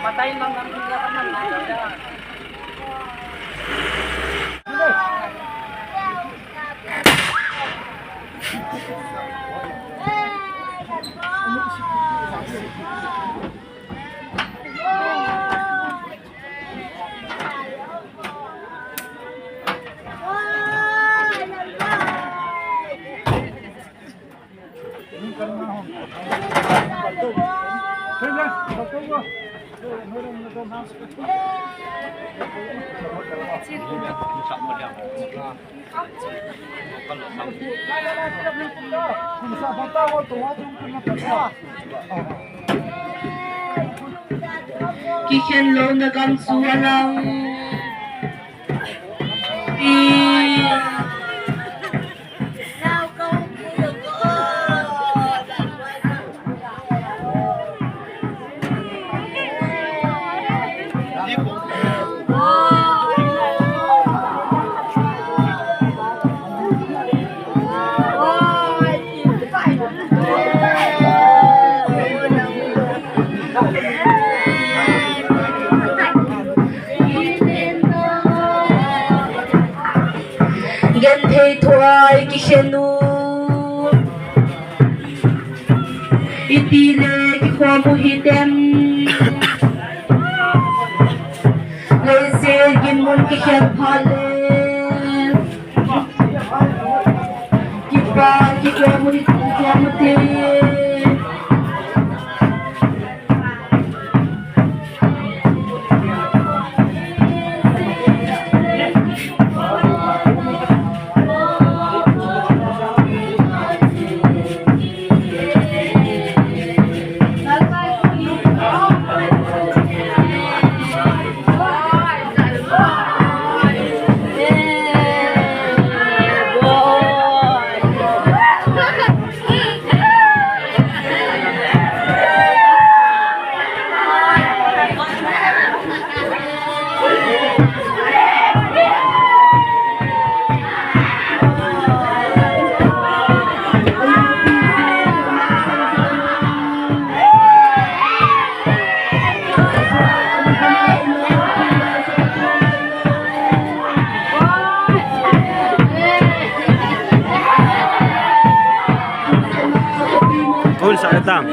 Patayin lang namin nila naman. Kikenlo na gamsualang Genthe thuai kishenu itile kikwamu hitem leise gimun kishan phale kipa kikwamu hitem te Cool sa datang.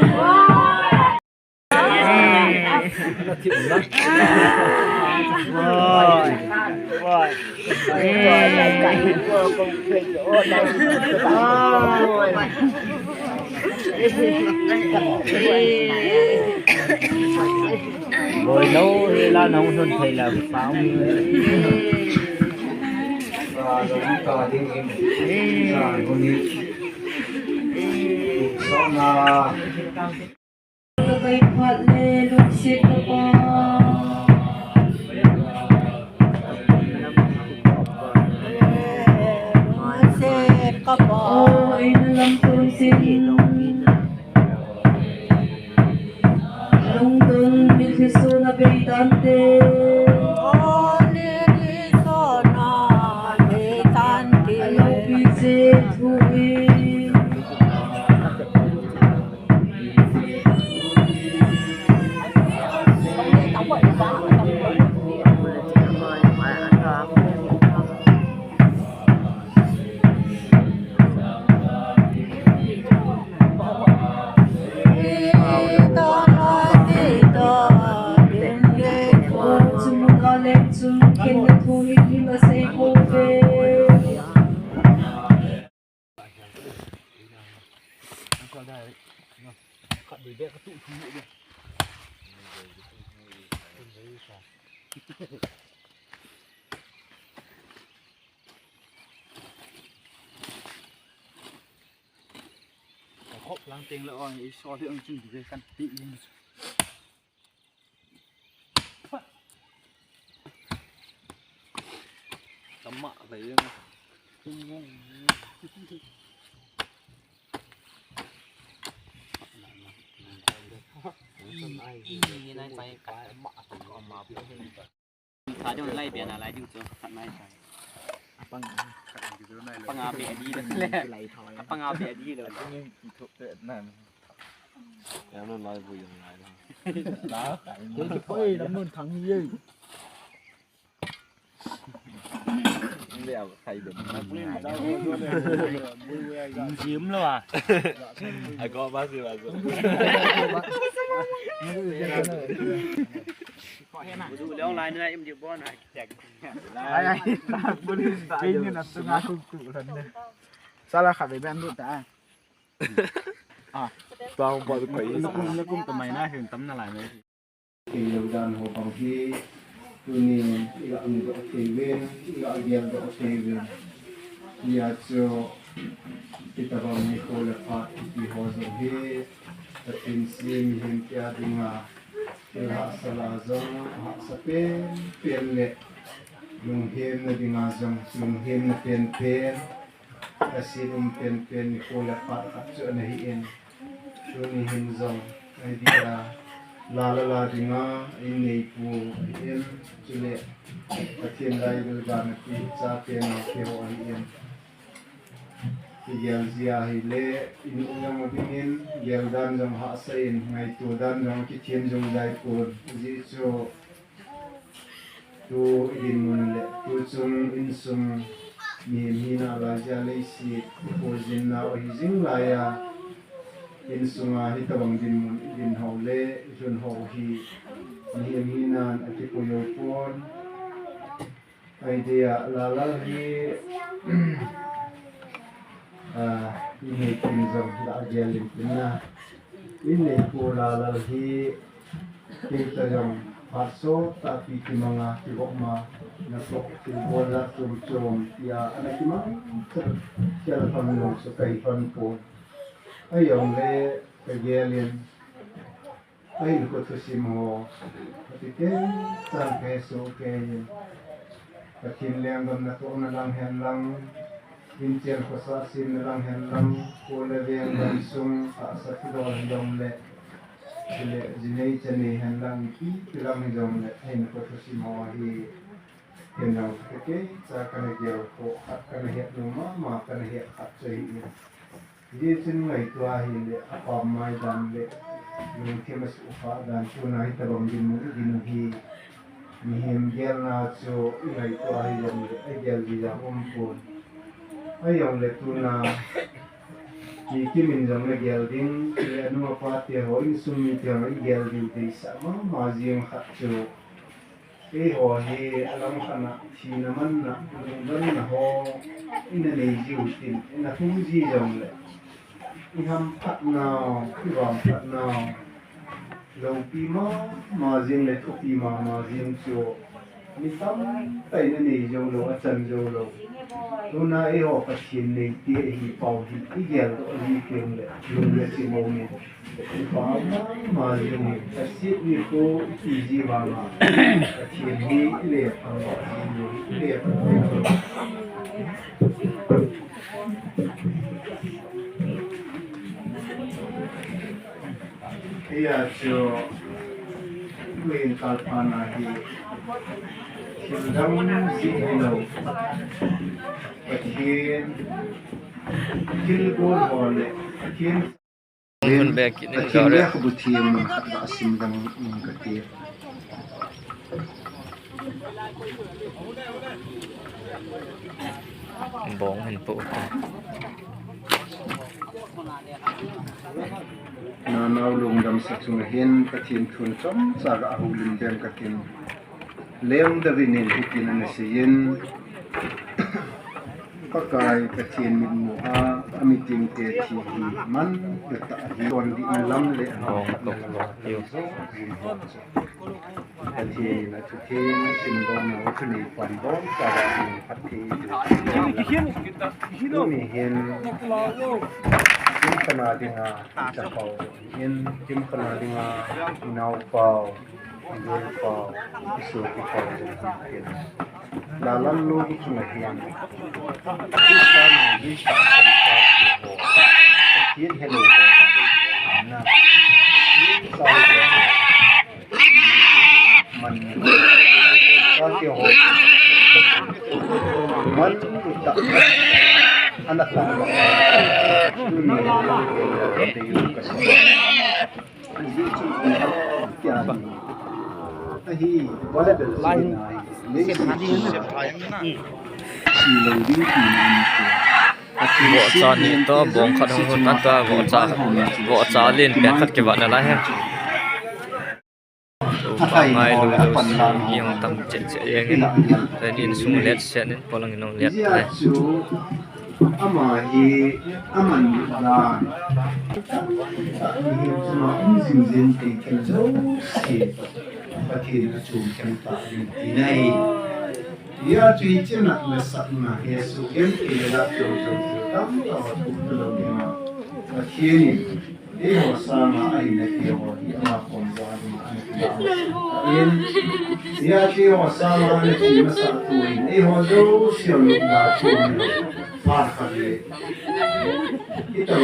Rồi nấu là nấu xuân thì là pháo. kay phale luksit pa oh inalam tunsin lungtun milhiso na beritante ano pisit hui Khóc lang tiếng lỡ rồi, so với ông chừng thì căn tị lên. Tấm mạ vậy đó. Như này phải cả mạ còn mà thả cho lay biển là lay đi chưa thằng này pang api di dah pang api di dah em nó nói vui lại đó cái quay lắm luôn thắng như đeo thay được chiếm luôn à ai có bác gì làดูแล้วลายเนื้อem chịu bón này chặt ai cái như là tôi ngã cụ lần này sao là khả về bên luôn ta toàn bộ quỷ nó cũng tụi mày nó hiện tấm nó lại này thì đầu đàn hồ bằng khi tôi nhìn gạo gạo tề bên gạo giang gạo tề bên nhà cho kita bang Nicole Lepat di hozo he tatin sim him kia dinga ha sala zong ha sapen pen le lung hem na dinga zong lung hem na pen asin pen Nicole Lepat at so na hiin shuni him zong ay dia la dinga ini pu hiin chile tatin lai belban ti cha pen na ke ho hiin Yel zia hile inung mabingin yel dan jang ha sain ngai tu dan jang ki thien jong dai pur ji cho tu in mun le tu chung in sum ni na la ja le si ko jin na hi jing la ya in sunga hi tawang din ho le jun ho hi ni na ati ko yo pon idea la hi ini pinjam la gelin na ini pula lagi kita yang masuk tapi di mana di rumah nasok di bola cum ya anak kimang cara pamilong sukai panpon ayong le gelin ay ko to simo patiken sang peso kayen katin lengam na to na lang hen lang Vincian kosa sim lang henlang pole yang langsung asa tidor dom le le jinei chani henlang ki tilang dom le hen ko sim hi henlang ke sa kana gel ko hat kana het numa ma kana het hat chai ni ye chin ngai tua hi le apa mai dan le yung kemas ufa dan tuna hi tabang din hi ni hem gel na cho ngai tua hi dom le ai gel di ja pon ayong letuna ki min jong le gelding le anu apa te ho in sumi te ho gelding te sa ma jing khat chu e ho he alam khana thi na man na ban na ho in ne ji u tin na hu ji jong le i ham phat na ki ram phat na lo pi ma jing le thu pi ma jing chu ni tam tai ne jong lo a chan jo lo Luna eo pathin nei ti hi pau hi igel do hi kem le lung le si mo ni pa ma ni asit ni ko ti ji wa ma pathin hi le pa ni le pa iya cho queen kalpana hi Hindang si hello Pakin Kilgol hole Pakin Pakin back in Pakin back butiam asim dang katir bóng hình phụ na nau lung dam satsung hin pakin thun chom sa ga hulin dem katin Leong Davinin hikin na siyin pakai patin min muha amiting te chi man ta hi on di lam le bóng cục yêu patin na tutin simbong na thuni pan bon ka ni pati ni hin kim kana dinga ta pau hin kim kana dinga nau pau Gol pau isu ki pau hin lalan lo ki chuna hin isa ni isa sampa ki ho hello na sa man sa ki ho man ta anak ta ni ni kasi vợ cha ni to bong khát hông hôn ta vợ cha lên bẹt khát cái vợ này lại ha ngay lúc yang tam chết yang ini dan ini semua lihat set ni polang ini lihat lah Amahi aman dan ini semua izin jauh sikit pakai cuma cerita ini dia cuci nak masak nak Yesus yang kita jauh kamu tahu belum dia akhirnya dia sama ayat dia orang konsan dia dia sama ayat masak tu ini jauh siapa nak cuma Markali kita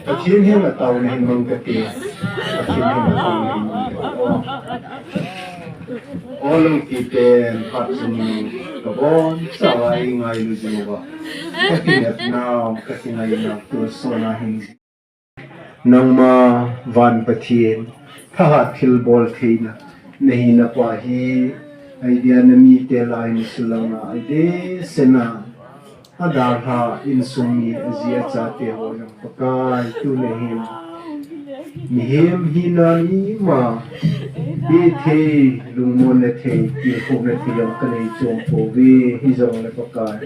Kecil ni nggak tahu nih bang kecil ni nggak tahu nih orang kita empat seni kebon sawai ngai lu juga kecil now kecil ngai nak terus sonahin nang ma van patien thahat khil bol theina nahi na pahi idea nami te lain sulanga ide sena Adarha insumi azia chate ho yang pakai tu nehim nihim hinani ma bi the lungmon le the ki khom le yang kanai chom po we hi zong le pakai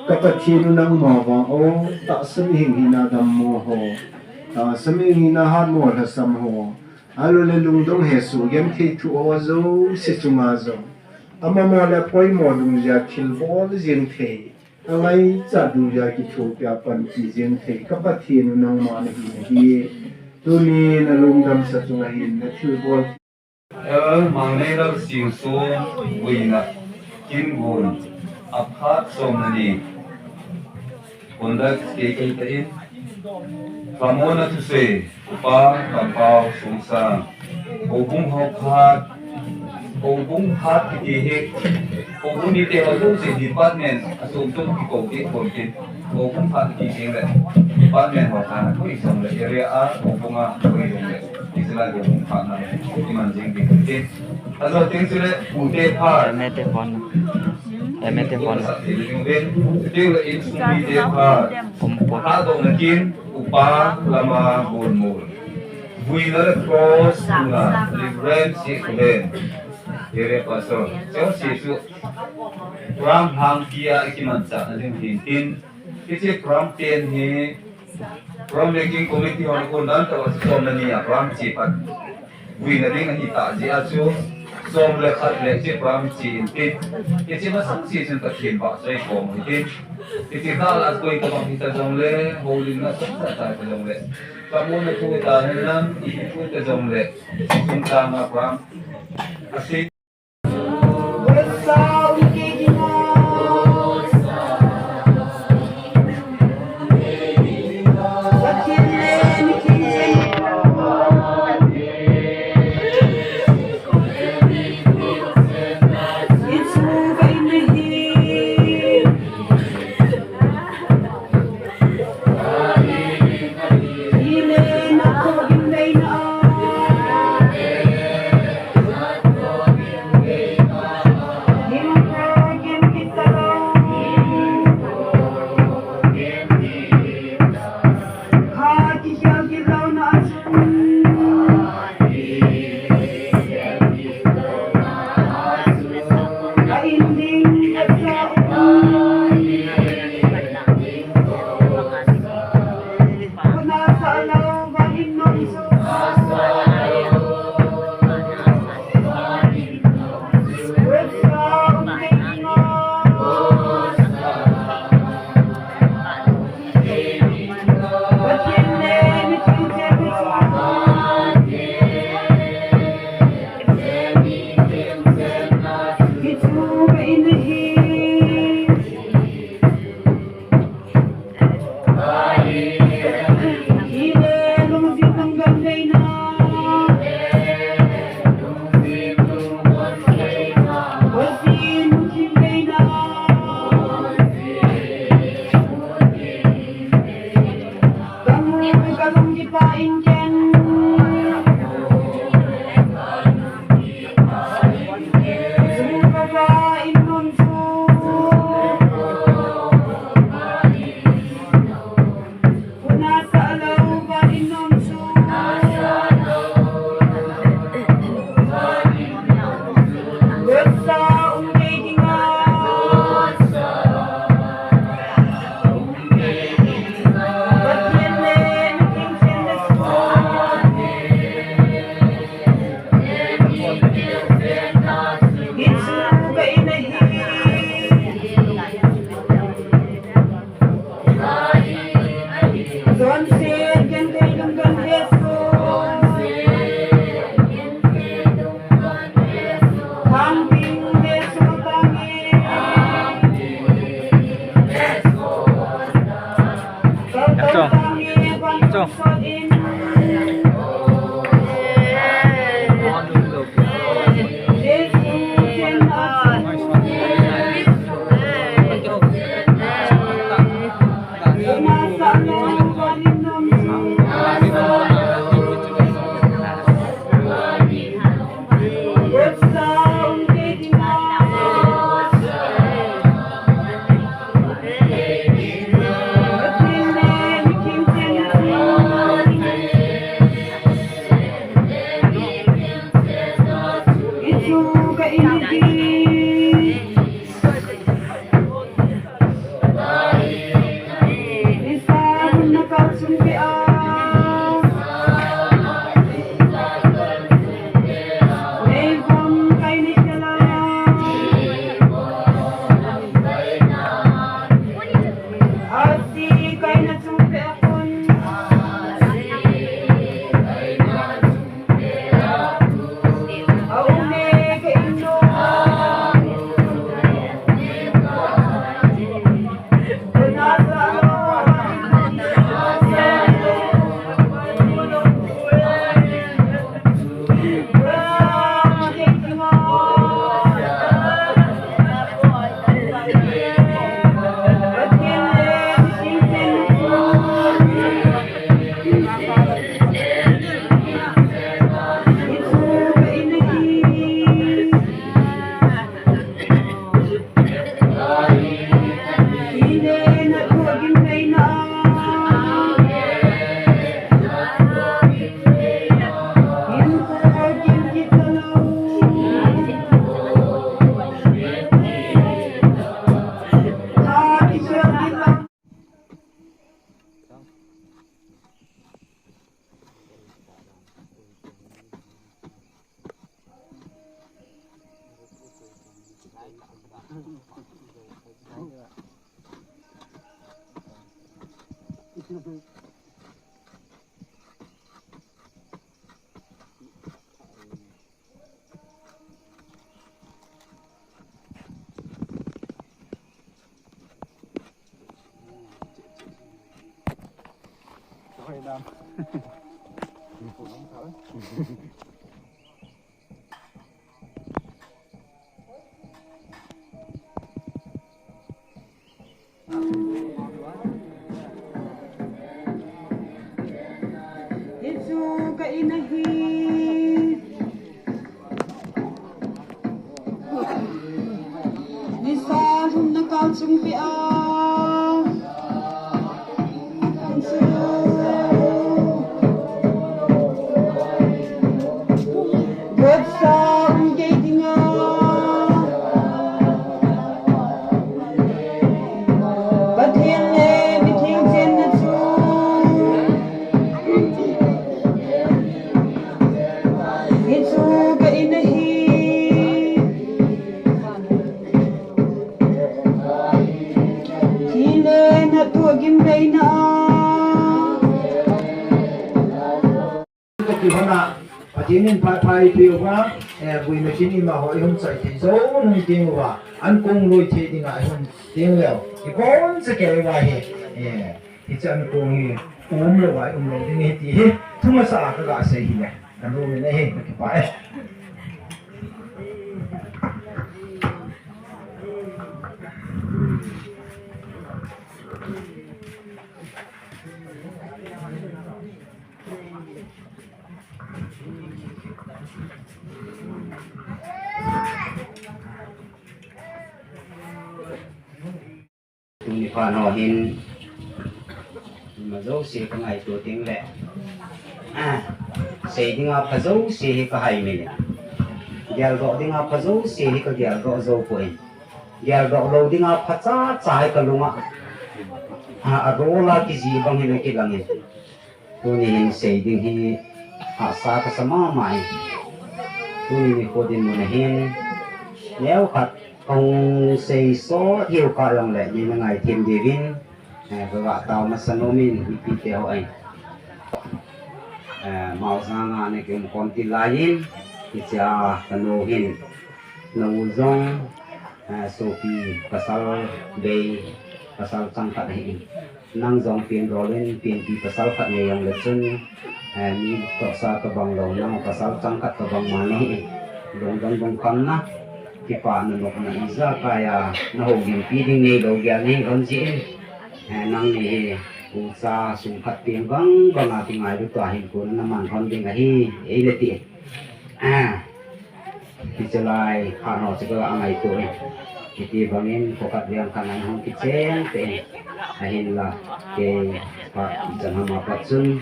kapathin nang ma wa o ta sami hina dam mo ho ta sami hina han mo la sam ho alo le lungdong hesu yam the tu o zo se chunga zo amama la poi mo lung ja khil bol jing the Angai cadu ya kita piapan izin te kapatin nang mana ini tuni nalung dam satu ngahin natil bol. Mangai lag sing so wina kin gun aphat somni kondak ke tain kamona tu se pa kapau sungsa obung hokhat obung hat ki he obung ni te obung se department asum tum ki ko ke kontin obung hat ki ke le department wa kana ko isam le area a obung a ko le isla ko obung hat na iman jing ki kontin aso ting sile ute par mete phone ting le in sumi te par ha do na kin upa lama bol mol Winner cross na librem si kulen Ere pastor, saya sesu pram hang kia ikimansa nanti hintin, kisi pram ten he pram making committee orang kondan tahu som nani ya pram cipat, winner dengan kita je asu som lekat leksi pram cintin, kisi masuk season terkin pak saya kom hintin, kisi tal aku itu bang kita jomle, holding na semua tak jomle, kamu nak kita henam itu kita jomle, kita ngap pram, asik. no. Chính phá thai phiêu quá, vì mà chính mà hỏi không sai thì dấu nông tiếng và ăn cung nuôi thế thì ngại không tiếng liệu thì vốn sẽ kể vậy thì chân cung rồi vậy rồi thì không mà sao cái gã xây này ăn luôn này cái phải Phản họ hình mà dấu xì có ngày tuổi tiếng lệ xì tiếng ngọc có dấu xì có hay mình giờ gọi tiếng ngọc có dấu xì có giờ gọi dấu quỷ giờ gọi lâu tiếng ngọc có chá chá có lung ạ rô là cái gì bằng hình cái lăng hình tôi nhìn xì tiếng hi xa có sama mãi tôi nhìn cô tin một hình nếu khát ông xây số yêu cầu lòng lệ như là ngày thiên địa vinh và vợ tàu mà sanh mình bị theo anh màu sang anh cái một con tin lain thì cha tanu hin nông zong Sophie pasal bay pasal cangkat hin nang zong pin rolin pin pi pasal khat ne yang lecun ni to sa to bang lo nang pasal changkat to bang mani dong dong dong kan na ki pa na nok na iza kaya na ho gin pi ding ne lo gya ni on jin nang ni u sa sung khat piang bang bang a ti ngai du to hin ko na man thon ding a hi e le ti ti chalai kha no se ko angai to Kiti bangin pokat yang kanan hong kitchen te ahin la ke pa jangan mapat sun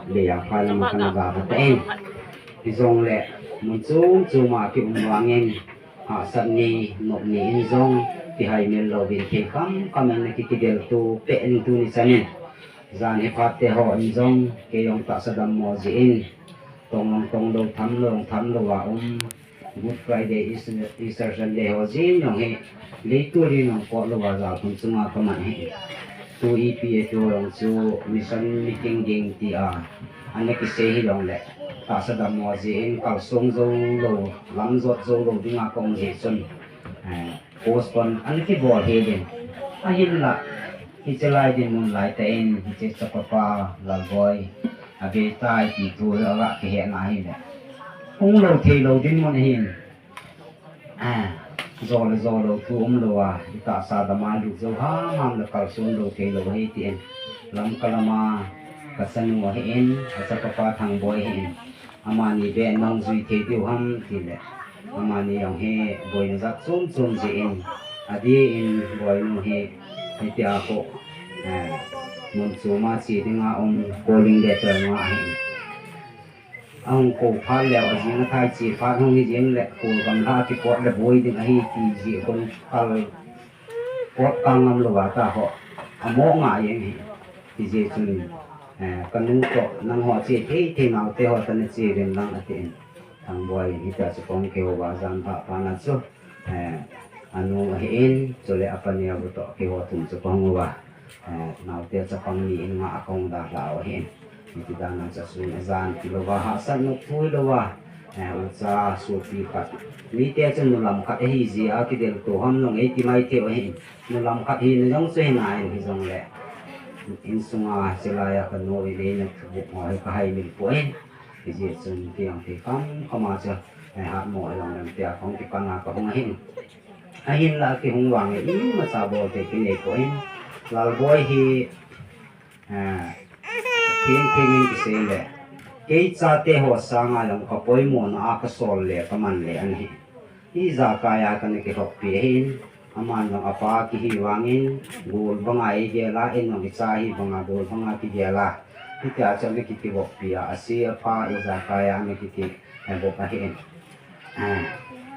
le yang pala makan ba te izong le muncung cuma ki umwangin ha san ni nok ni inzong ti hai mel lo bin ke kam kamen ki kidel tu pe en tu ni sanin zan he pat te ho inzong ke yong ta sadam mo jin tong do tham lo wa Good Friday Easter Sunday ho jin nong he leitu ri nong ko lo wa za kun chunga ka man he tu EPA to long chu mission meeting ding ti a ane ki se hi long le ta sa dam mo jin kal song zo lo lam zot zo lo ding a kong je chun postpone ane ki bol he den a hin la hi chalai din mun lai te in hi che cha pa la boy a be tai ti tu la ke he na hi le ông lâu thì lâu đến món hiền do lâu thu ông lâu ta sa đam ăn được dâu ha ham là cầu xuống lâu thì lâu hay tiền lắm kalama kasan mo hiền sa papa thằng boy hiền amani be nong duy thì tiêu ham thì lệ amani yang he boy nó giặc chôm gì adi in boy nó he thì tia ko mun chuma chi dinga ông calling letter ma hiền ông cổ phá lẹo ở dưới thay chỉ phá không như dưới lẹ cổ cầm ra thì quạt là bôi thì hay thì gì con phá quạt căng ngâm lửa ta họ mỏ ngại vậy thì gì chừng cần nung cọ năng họ chỉ thế nào thế họ tân chỉ đến năng là tiền thằng boy thì ta sẽ con kêu vào gian phá nát số anu hin cho lẹ apa ni abu to kêu tum cho con wa nào thế cho con ni ngã con đã lão hin Iti dana sa sunazan kilowa hasan no puilowa usa suti kat ni te chen nulam kat hi ji a ki del to ham long eti mai te hi nulam kat hi no jong se na hi jong le in sunga selaya ka no ile na bu mo ka hai mil po en ji chen ti ang te kam kama cha ha mo long nam te khong ki panga ka hong hin a hin la ki hong wang e ma sa bo te ki ne po en lal boy hi thiên in cái gì lệ cái cha te ho sang ai lòng có bôi mồn à cái sol lệ cái man lệ anh hi za kaya cái này cái học bia hin aman lòng apa ki hi wangin gol bangai dia la en lòng cái cha hi banga gol banga ki dia la kita cha ne ki học bia asi apa za kaya ne ki bo pa hin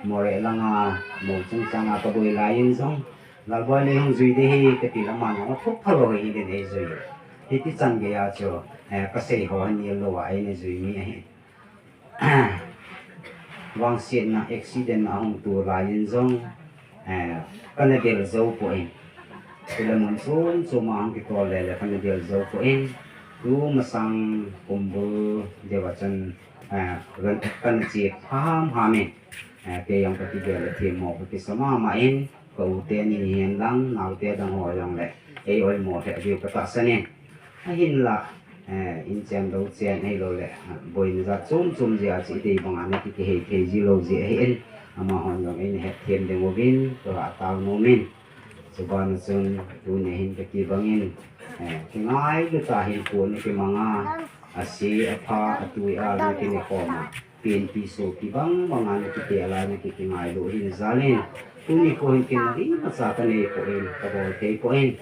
more langa mo chung changa ka boi la yin song lal boy ne hong zui de hi cái ti la man nó thúc phalo hi de ne zui thì cái chân cái à cho có thể họ nhiều lâu ai này rồi mi vang xiên na accident ông tu lại nhân dòng cái này đều dấu của em thì là muốn số mà ông cái con này là cái này đều dấu của em tu mà sang cùng bữa để vào chân gần cái này chỉ ham em cái yang cái điều là thêm một cái số mà em cầu tiền như hiện đang nào tiền đang hỏi rằng lại ấy ơi một cái điều cái tác sinh hin là in chen đâu chen hay lo lệ bồi ra chôm gì chỉ để bằng anh cái hệ cái gì lo gì hết mà họ dùng anh hệ thêm để mua vin rồi tạo mua min rồi còn xong tu này hin cái bằng in cái ngay cái ta hin cuốn cái manga asi apa tu ya cái này có mà pin piso cái bằng anh cái tiền là cái ngay lo hin zalin tu này có cái này mà sao cái này có in cái bộ cái có in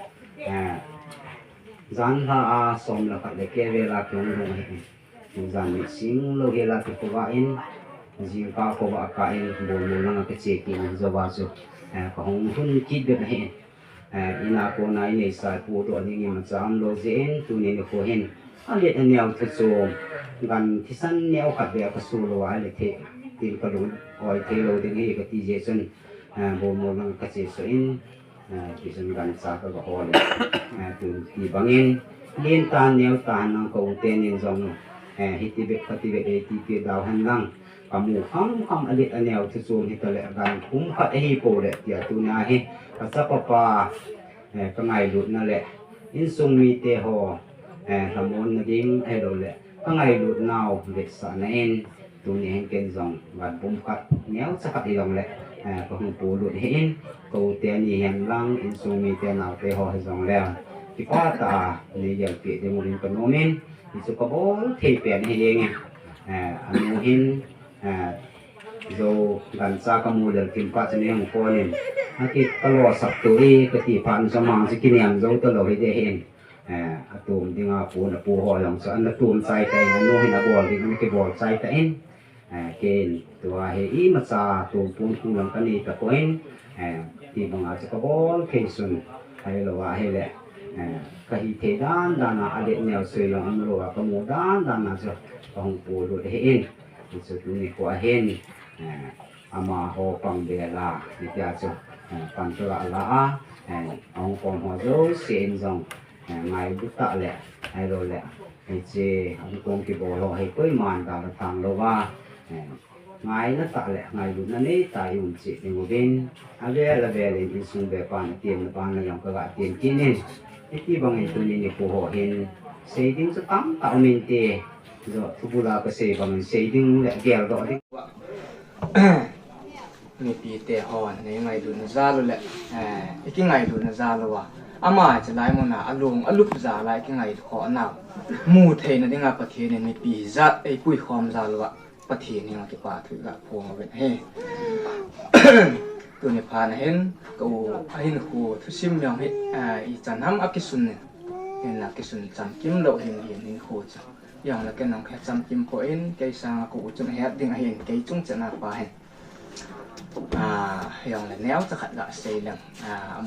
zan ha som la khat le ke ve la kyong lo he zan ni sing lo he la ko wa in ji ka ko wa ka in bo mo na ka che ki zo ba zo ko hong hun ki de he ina ko na ni sa pu to ni ma cham lo zen tu ni ko hen a le an yaw thu so gan thi san neo khat ve ka su lo wa le the tin ka lo oi the lo de ni ka ti je sun bo mo na ka che so in kisan gan sa ka ho le tu ti bangin lien tan neo tan nang ko ten in zong hitibek patibek ti ti daw han lang kamu kam alit aneo thu so hi ka le gan kum khat hi ko le ya tu na hi ka sa pa ka ngai lut na le in sung mi te ho thamon na ding ai lo le ka ngai lut nau ve sa na en tu ni hen ken zong wat bum kat neu sa kat ilong le ko hung pu lut hin ko te ni hen lang in sung mi te nau te ho zong le ki pa ta ni yal pi de mo rin ko no men isu ka bol thei pe ni he nge anu hin zo gan sa ka mu del kim pa chani hang ko nin aki kalo sak tu ri ka ti pan sa mang si kiniam zo to lo hi de hen atum dinga pu na pu ho long so an tum sai kai na no hin a bol di ni ke bol sai ta in ken tua he I ma sa tu pun ku lang ka ni ta ko in ti banga sa ka bol ke sun ai lo wa he le ka hi te dan dan na ale neo se long an lo ka mu dan dan na so hong pu lo he in so tu ni ko hen ama ho pang de la ni tia so pan to la la ong pom ho zo sen zong ngai bu ta le ai lo le ai che ang kong ki bo lo hai koi man da tang lo wa ngai na ta le ngai lu na ne ta yum chi ni mo ben a ve la ve le in sung be pan tiem na pan na yang ka ga tiem kin ne ti bang ai tu ni ko ho hen sei ding sa tam ta min te zo tu bu la ka sei bang sei ding le gel do di ni pi te ho na ngai lu na za lo le ki ngai lu na za lo wa ama cha lai mo na alung alup za lai ki ngai kho na mu the na dinga pa the ni pi za ei pui khom za lo wa pa the ni ma ki pa thu ga phong ven he tu ni pha na hen ko hin khu thu sim yong he I chan ham akisun ne en la kisun chan kim lo hin hin khu cha yang la ken nong kha cham kim ko in ke sang ko chun he ding a hin ke chung cha na pa he yang là néo cho khách đã xây lần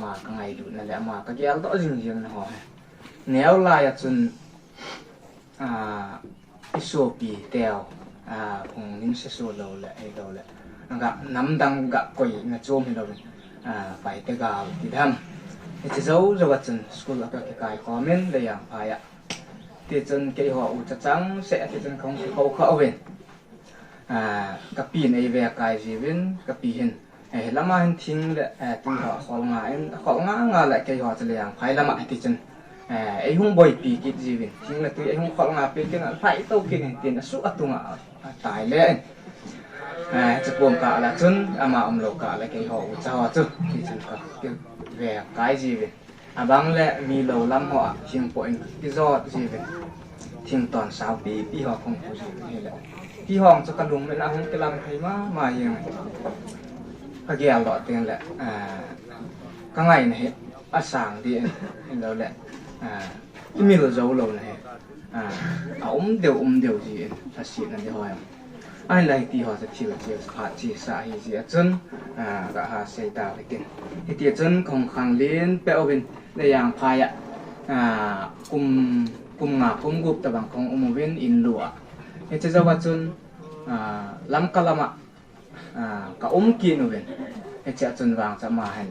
mà cái ngày đủ là lẽ mà cái kéo rõ rình là họ néo lại chun cái số bì tèo cùng những số lâu lại gặp nắm đang gặp quỷ là chôm thì đâu phải tới gạo thì thầm thì dấu rồi chun school là cái comment để yang phải ạ thì chun cái họ chắc chắn sẽ thì chun không khâu khâu về kapi này về cái gì bên kapi hin lama hin thing le tin họ khol nga lại cái họ chỉ là phải lama thì chân ấy hung boy pi kit gì bên thing là tôi ấy hung khol nga pi cái là phải tàu cái này tiền là suốt tung tài lên chỉ buông cả là chân mà lo cả lại cái họ cho họ chứ thì chân cái về cái gì bên bang le mi lâu lắm họ hình point cái do gì bên thing toàn sao pi họ không có gì hếtที่ห้องจะกระดุมเป็นอาหารกระลำไทยมาอย่างพระเกียรติหล่อเตียงแหละก็ไงนะฮะอาสางดีเห็นเราแหละที่มีเราเจ้าเรานะฮะเดียวจีภาษีนั่นที่ห้อยไอ้ไรที่ห้อจะเที่ยวผ่านจีสาหิจีจนก็หาเสียดายกันที่จนของขังเลี้ยนเปเอาเป็นในอย่างพายกุมงากุมกุบแต่บางของอมเวนอินลัวitu jawab cun lam kalama ka kinu ben itu cun bang sama hen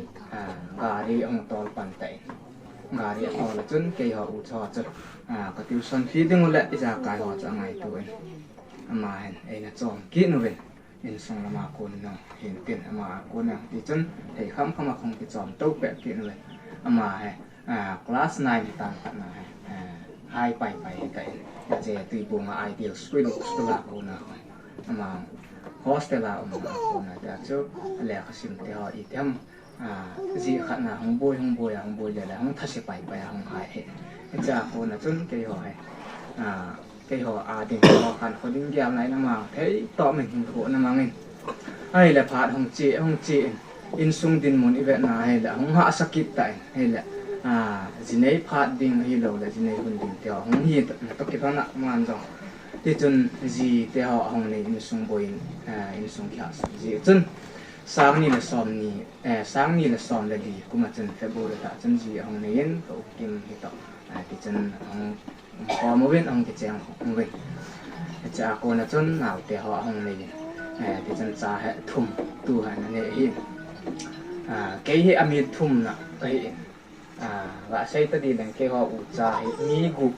gari ang tol pantai gari tol cun kei ho ucho cun ka tuition fee ding ule isa kai ho cha ngai tu ben ama hen na chong kinu ben in song lama kun no hin tin ama kun na ti cun thei kham khong ti chom tau pe kinu ben ama he class 9 tan pat na he hai pai kai je tui bunga ideal school ko na ama hostela ko na ta chu le khasim te ho item ji khana hong boy le hong thase pai hong hai he cha ko na chun ke ho hai ke ho ding ho kan ko ding gyam nai na ma thei to min hin ko na ma ngin ai le phat hong chi in sung din mun ive na hai la hong ha sakit tai hai la zinei phat ding hi lo la zinei hun ding te hong hi to ki thana man jong ti chun ji te ho hong nei in sung boin in sung kya ji chun sang ni la som la di kuma chun february ta chun ji hong nei in ko kim hi to ti chun hong ko mo wen hong ki chang hong wen cha ko na chun naw te ho hong nei ti chun cha he thum tu ha na ne hi ke hi ami thum na kai và xây ta đi đến cái họ ủ trà mi gục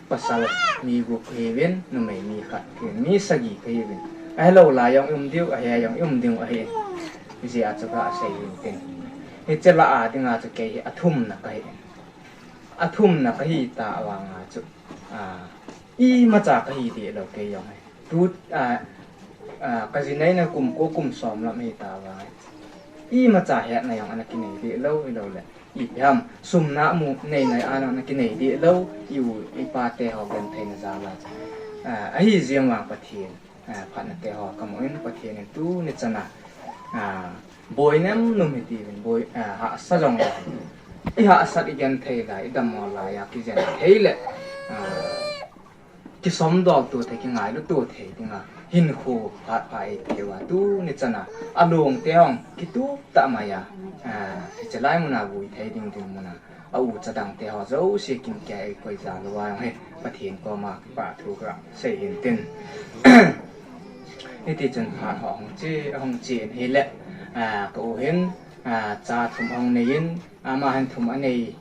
pasal mi gục heaven nó mấy mi khát cái mi sagi cái heaven ai lâu là yang điêu ai yang điêu ai cái gì cho cả xây tiền hết chất là tiếng à cho cái thum là cái athum na kahi ta awanga chu i ma cha kahi ti lo ke yong hai tu kazinai na kum ko kum som la me ta wa i ma cha he na yong anakinai ti lo lo le i pham sum na mu nei nai ana anakinai ti lo yu i pa te ho gan thai na za la a hi ziang wang pathian phan na te ho kamoin pathian tu ni chana boy nem num ti boy ha sa jong la i ha sat igen thei la i dam mo la ya ki jen thei le ki som dog tu thei ki ngai lu tu thei tinga hin khu pha pai te wa tu ni chana along te hong ki tu ta ma ya che lai mu na bui thei ding ding mu na au cha dang te ho zo se kin ke ai koi za lo wa he pathian ko ma pa thu ra se hin tin ni ti chen ha hong chi he le ko hin cha thum hong nein ama han thum anei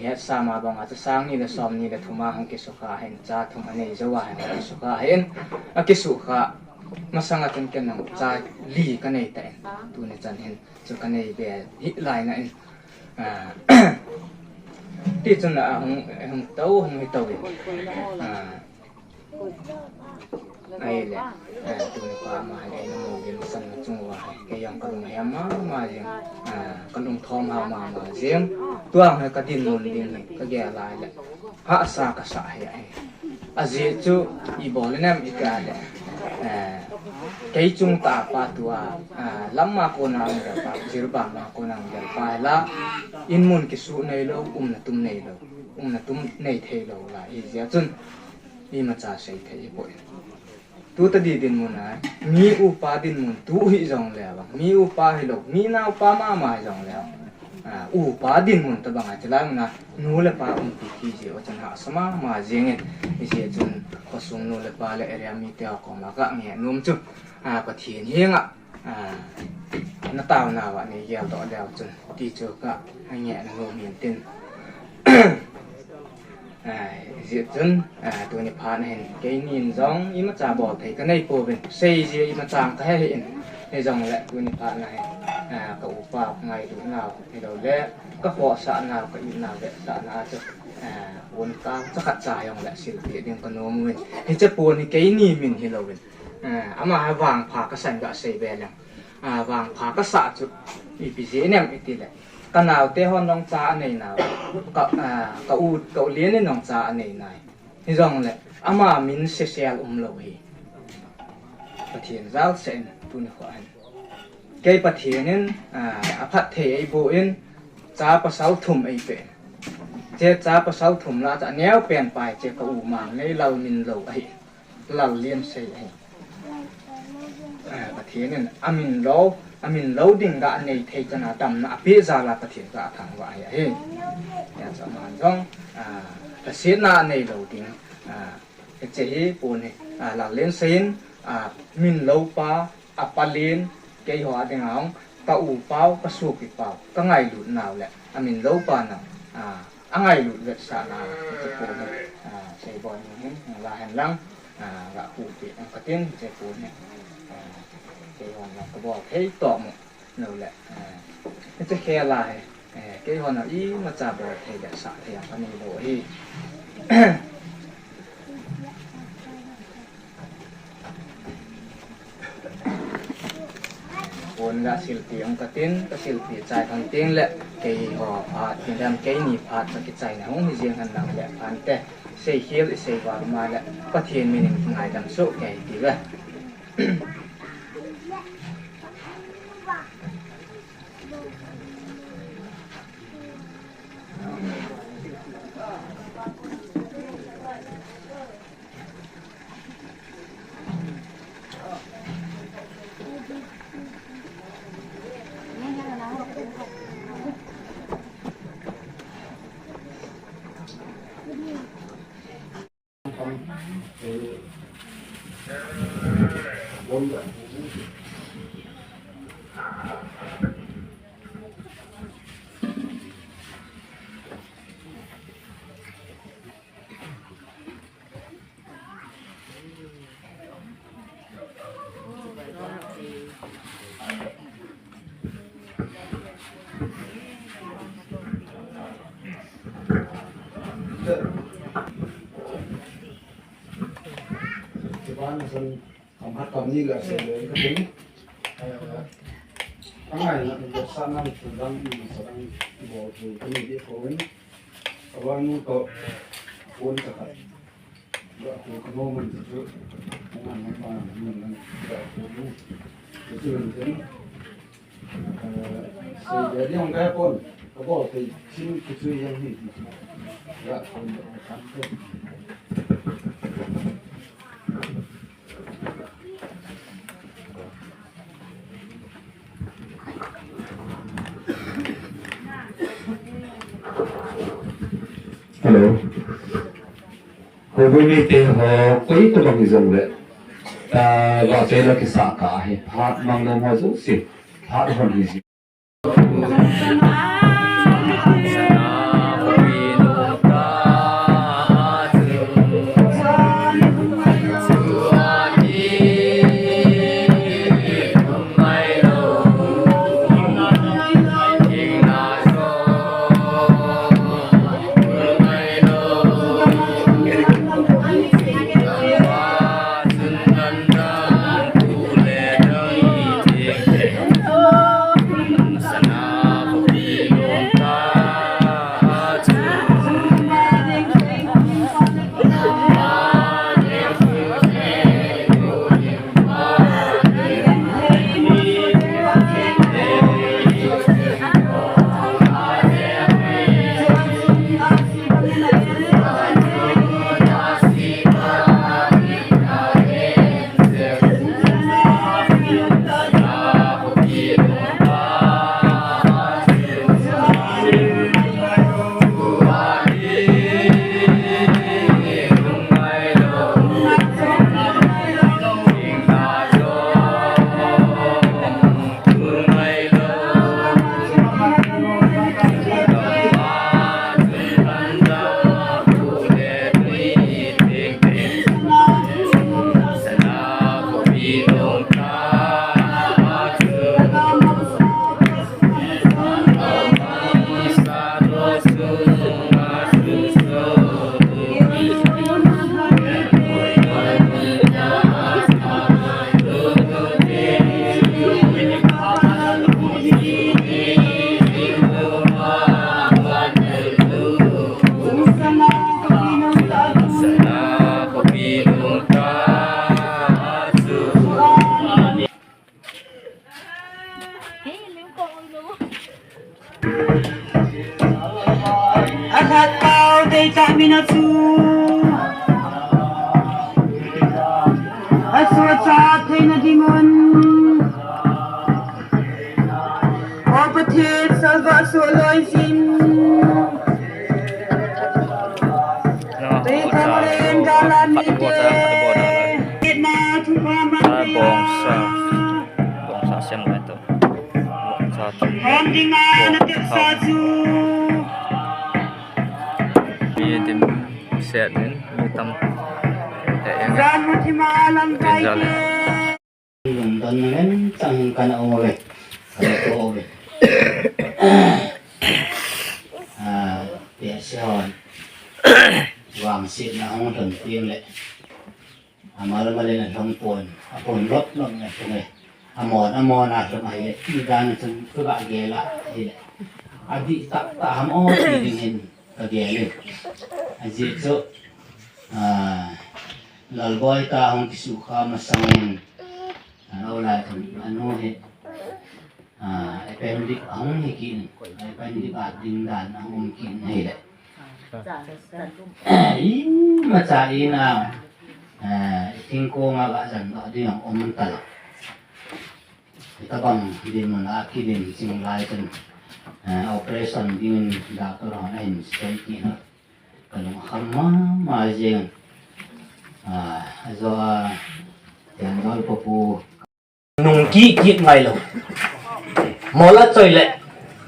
ya sama bang ata sang ni la som ni la thuma hong ke su kha hen cha thum anei zawa hen ke su kha hen a ke su kha masanga ken ken nang cha li ka nei ta tu ne chan hen chu ka nei be hi lai na en ti chen la hong tau hong hi tau ai le tu ne pa ma hai no mo gen san na chung wa ke yang ka lung he ma jing ka lung thom ha ma jing tuang hai ka din mon din ka ge lai le ha sa ka sa hai a je chu i bol nem i ka le ke chung ta pa tua lam ma ko na ga pa jir ba ma ko na ga pa la in mun ki su nei lo na tum nei lo na tum nei thei lo la i ja chun i ma cha sei thei bo tu ta di din mun ai mi u pa din mun tu hi jong le ba mi u pa hi lo mi na u pa ma jong le u pa din mun ta bang a chla na nu le pa ti thi je o chan ha sama ma jeng e je chun ko sung nu le pa le area mi te ko ma ka nge num chu pa thien hianga na taw na wa ni ya to le chun ti chu ka ha nge na ngo min tin diệt chân tôi nhập phản hình cái nhìn giống ý mà trả bỏ thấy cái này của mình xây gì ý mà chẳng cái hiện này dòng lại tôi nhập phản này cậu vào ngày tuổi nào thì đầu lẽ các họ xã nào cái ý nào để xã nào cho buồn cao chắc khát dài dòng lại sự việc điên con nó mình thì chắc buồn thì cái nhìn mình thì đầu mình mà vàng phá cái sành gạ xây về lắm vàng phá cái xã chút ý bị dễ ném ít lại cái nào té hòn nong cha này nào cậu liên đến nong cha này này thì rằng là ama mình sẽ lâu hi bắt thiền giáo sen tu ni khoan cái bắt thiền nên phát thể ấy bộ in cha bắt sáu thùng ấy bền chế cha bắt sáu thùng là cha néo bền bài chế cậu màng lấy lâu mình lâu ấy lâu liên xây ấy bắt thiền nên mình lâu đỉnh gạ này thấy cho nó tầm nó biết ra là bắt thiền gạ thằng vậy ấy nhà cho mà giống là xếp na này lâu đỉnh cái chế bồn này là lên sen mình lâu pa apalin cái hoa đeng hóng ka u pau ka su pi pau ka ngai lut nào lẹ mình lâu pa nào ngày lut lẹ sa na cái bồn này chế bồn này là hành lang gạ cụ bị cái tiếng chế bồn này cái hoa là cái bò thấy tọm nào lẹ cái khe lại cái hoa nào ý mà trả bò thấy để xả thì cái này đồ hi buồn gạ silpi ông cái silpi trái thằng tiếng lệ cái họ phạt thì làm cái nhị phạt cho cái trái này không riêng hành nào lệ phạt thế xây hiếu xây vào mà lệ có thiên mình ngày đằng số cái gì vậy dân không hát còn như là sẽ đến cái tính tháng ngày là mình được sang năm từ đang đi sau đang bỏ từ cái mình địa phố ấy và anh có cuốn cả cái đó thì cái mô mình thực sự không ăn không ăn mình đang đợi cuốn cái chuyện thế thì để đi không cái con có bỏ thì xin cái suy nhân thì dạ còn được khám thêm Hello. Hồi bữa nay thì họ quấy tôi bằng dòng đấy. Gọi chơi là cái xã cả hay phát mang đồ hoa rút xịt phát hoàn gì. Akat kau tay kami na su Aswat sa atin na dingon O patit sa gasuloy sin Tay kamarin dalam ite Kitna tukaman bongsa siang itu Hindi nga natin sa su tim set din hitam Saan mo si maalam kayo Yung doon na rin, saan ka na umuwi? Ano ito uwi? Tiyak siya Wang sit na akong tanting le Malamali na siyang pon Apon lot lang na ito eh Amon na siya mahilit Hindi na siyang kagagela Adi tak taham o tidingin kageli Aji so lalboy ka akong kisuka masangin wala ano pero hindi akong hikin pero hindi ka tingdan akong hikin hila macai na tingko nga kasan ito yung umuntal ito bang hindi mo naakilin simulay kan operation din doctor ay mistake na kalung kama majeng yan dol po po nung kikit ngay lo mola chơi lệ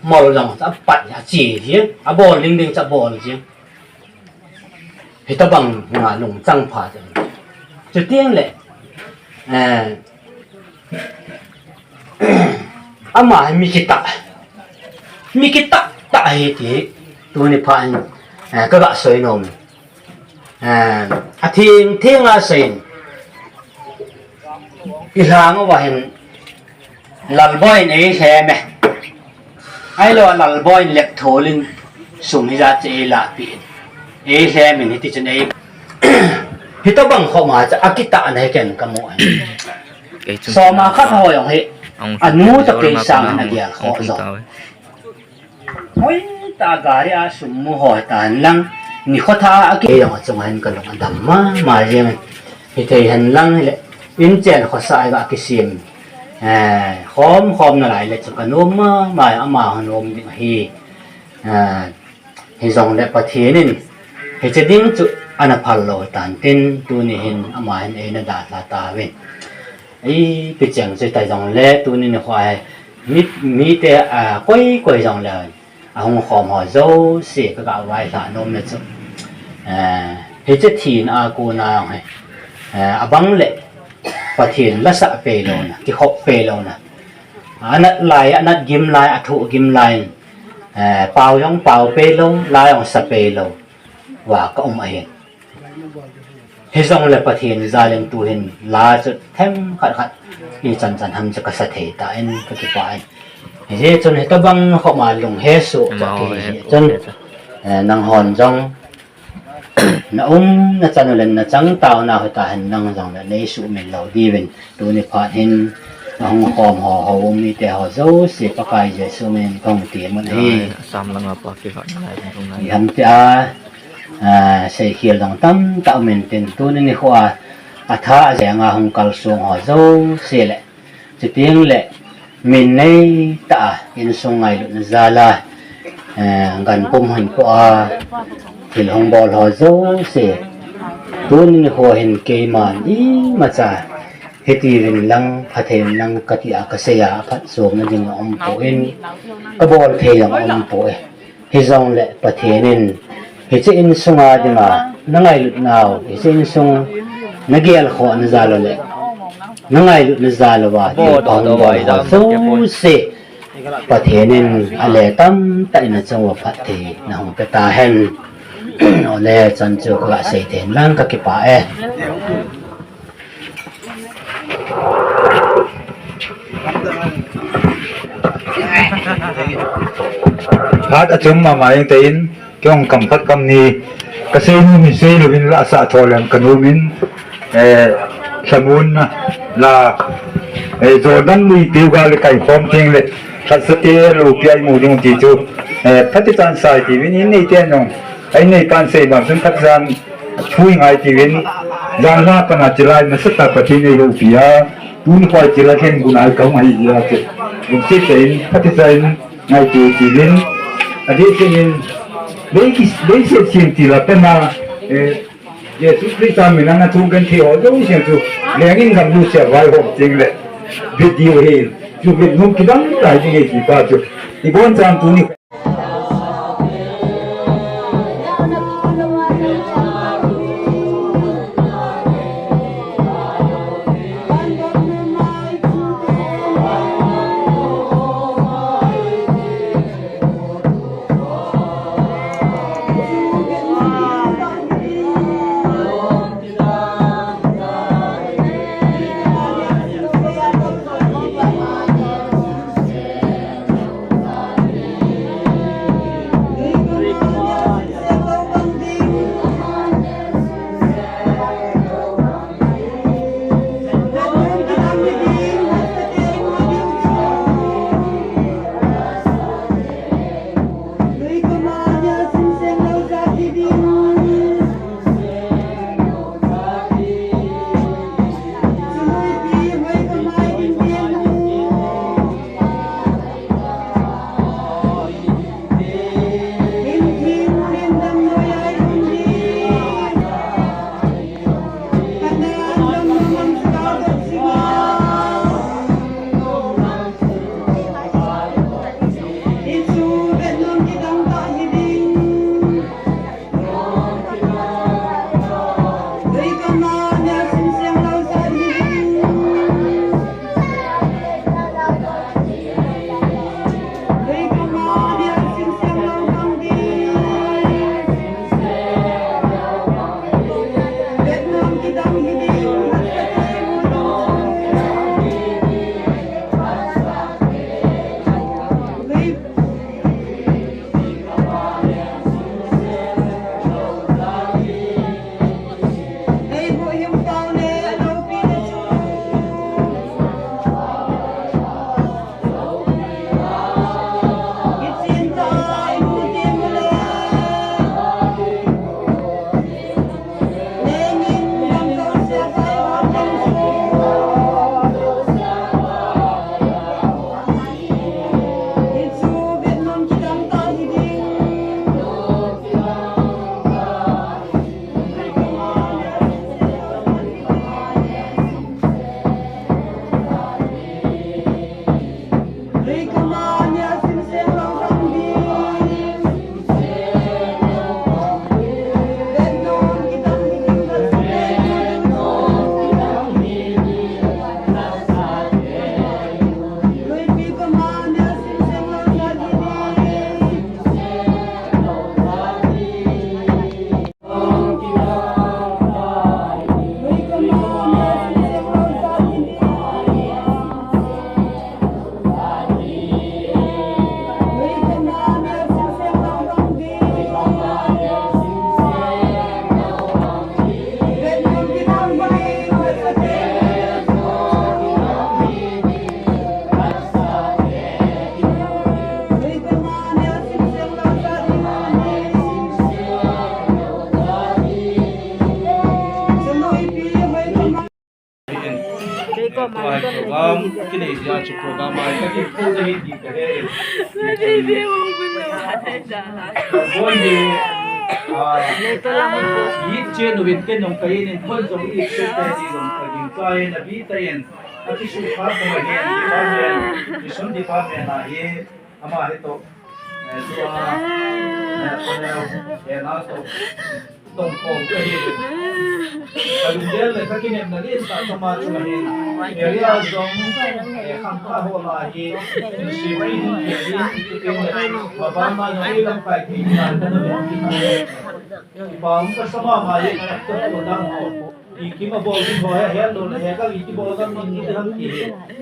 mol lang sa pat ya chỉ hiến bol linh linh sa bol chứ hita bang nga nung chang pha chứ tiếng lệ ama mikita ta hiti tu ni phan ka ga soi nom thiên thiên a sin ilang wahin lalboy nei seme ai lo lalboy lek tholin sum hi za che la pi e seme ni ti chen ei hito bang kho ma cha akita na ken kamu so ma khat ho yong he anu ta ke sang na dia kho zo oi ta gari a sum mu ho ta lang ni kho tha ake yong chung han ka long dam ma je hi thei han lang le in chen kho sai ga ki sim khom na lại le chu kanom ma ama hanom di hi hi zong le pathianin hi cheding chu ana phallo tan tin tu ni hin ama hin e na da la ta wen ai pe chang che tai zong le tu ni ni khwai mi te koi zong le a hong khom ho zo se ka ga wai sa nom le chu hi che thin a ku na hai abang le pathian la sa pe lo na ki khop pe lo na anat lai anat gim lai athu gim lai pau yong pau pe lo lai ong sa pe lo wa ka ai he zong le pathian zalem tu hin la chu them khat ni chan ham cha ka sa the ta en ka ki pa he chon he ta bang kho ma lung he su cha ki chon nang hon jong na na chanu len na chang tao na ta han nang jong na nei su men lo di wen tu ni phat hin hong khom ho mi te ho zo se pa kai je su men kong ti mon hi sam lang apa ki khat nai tong nai ham ti se khiel dang tam ta men ten tu ni khwa a tha je nga hong kal sung ho zo se le chi pieng le min nei ta in sung ngai lu na zala gan pum han ko til hong bol ho zo se tun ni ho hin ke man I ma cha heti rin lang phathem lang katia ka se ya phat som na ding om po in ka bol the yang om po e hi zong le pathenin hi che in sunga dinga nangai lut naw hi che in sung nagel kho an zalo le nangai lut na zalo wa ti pang boy da zo se pathenin ale tam ta ina chawa phathe na hong pe ta hen ole chan chu ka sei ten lang ka ki pa e hát ở chúng mà anh tin cái ông cầm phát cầm ni cái xe nu mình xe rồi mình là sợ thôi làm cái nu mình samun là rồi đang đi tiêu ga cái form tiếng lệ thật sự thì lục cái mù đi một tí chú phát triển tan sai thì mình này tiền không anh này tan sai bằng chúng phát gian chui ngay thì mình gian ra cái nào chỉ lại mà sức tập thì này lục phía tuôn khỏi chỉ là khen của ai cũng hay gì là chứ mình chỉ thấy phát triển ngay từ thì mình ở đây thì mình đấy sẽ chuyện thì là cái mà Yesus Kristus mình đang thu gần thì họ giống như chú liền in gặp lưu sẽ vài hộp chính lệ video hết chú biết không cái đó là những cái gì cả chú thì bốn trăm tu ni program kini dia chu program ai ka ki pu de hi ka he boy ni yi chen no win ken nong kai nin khol jong i se ta di jong ka din kai na bi ta yen a ki su kha ko ma he department mission department na he ama he to na to tong kong ka hi Kalungel le kakinem na rin sa tama chumahin area zong kham kha ho la hi sibri hin mabama no ilang kai ki na bang ka sama ma ye na to dang ho iki ma bol din ho he lo le he ka iki bol dang ni ni ham ki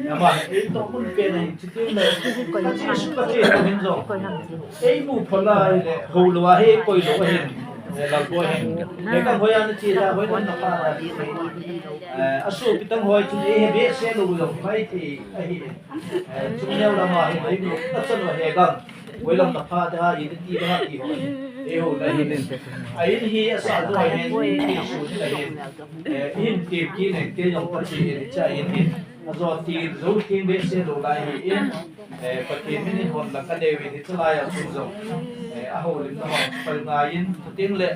ya ma e to kun pe na chitin le ka chi su ka che to hin zo ei mu phola le ho lo wa he koi lo he lalbo hen lekan hoya na chi da hoi na pa da di asu pitang hoi chu e be se lo lo mai ti a hi chu neu la ma hi mai lu ta chan wa he gang hoi lam na pa da i ti ba ti ho e ho na hi nen ai hi asa do hen ti su ti la hen in ti ki ne te yong pa chi ni cha in hin azo ti zo ti be se lo la hi in pa ti min hon la ka de wi ni chu la ya chu zo a ho lim na pal nga yin tin le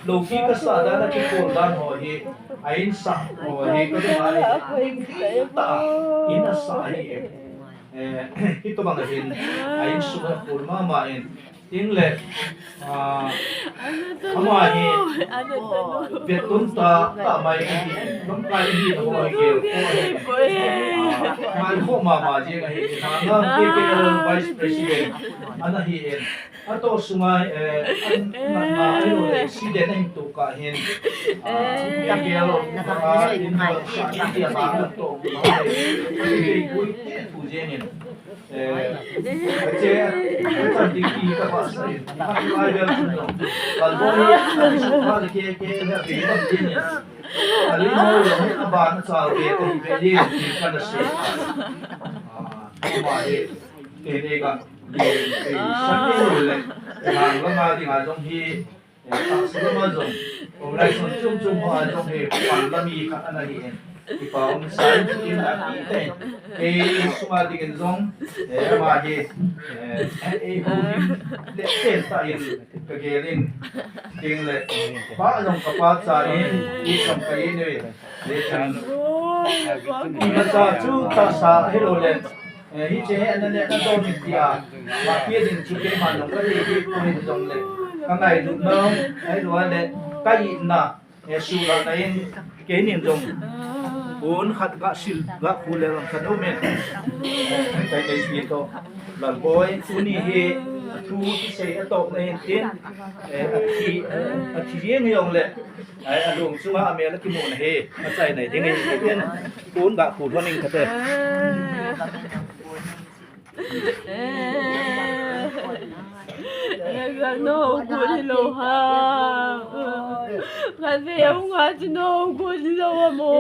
lo ki ka sa da na ki ko dan ho hi ain sa ho hi ko de ma ta in a sa hi ki to bang hin ain su ha ko ma ma in tin le ama hi betun ta mai hi dom ka hi ho hi ko mai ho ma ma je ga hi na na ke vice president ana hi ato sungai na ilo accident hin to ka hin kagelo ka in ba sa dia ba to ai koi tu je hin che ta di ki ka ba sa hin ka ai bel no kal bo ha ke na be ba din ya ali mo yo ba na sa be ko be di ka na se ma he te ga sanni le hàng có ma thì ngài trong khi tác sự mà dùng hôm nay son chung chung hoa trong khi phần lâm y khát anh ấy thì bảo ông sai thì là cái tên cái suma thì cái giống mà cái hôm để tên tại cái lên tiếng lệ ba dòng cặp ba trái đi trong cái này để chẳng mà sao chú ta sa hello lên hi che he na le na do mi tia ma pie din chu ke ma no ka le ki ko ni dong le ka ngai du no ai do le ka yi na su la na in ke ni dong un khat ga sil ga khu le ram ka no me kai dai pi to lal boy uni he thu ti se to na in tin a thi rieng yong le ai a lung chu ma me la ki mo na he ma chai nai ding ai tin un ga khu lo ning ka te no good lo ha kasi yung nga no good lo mo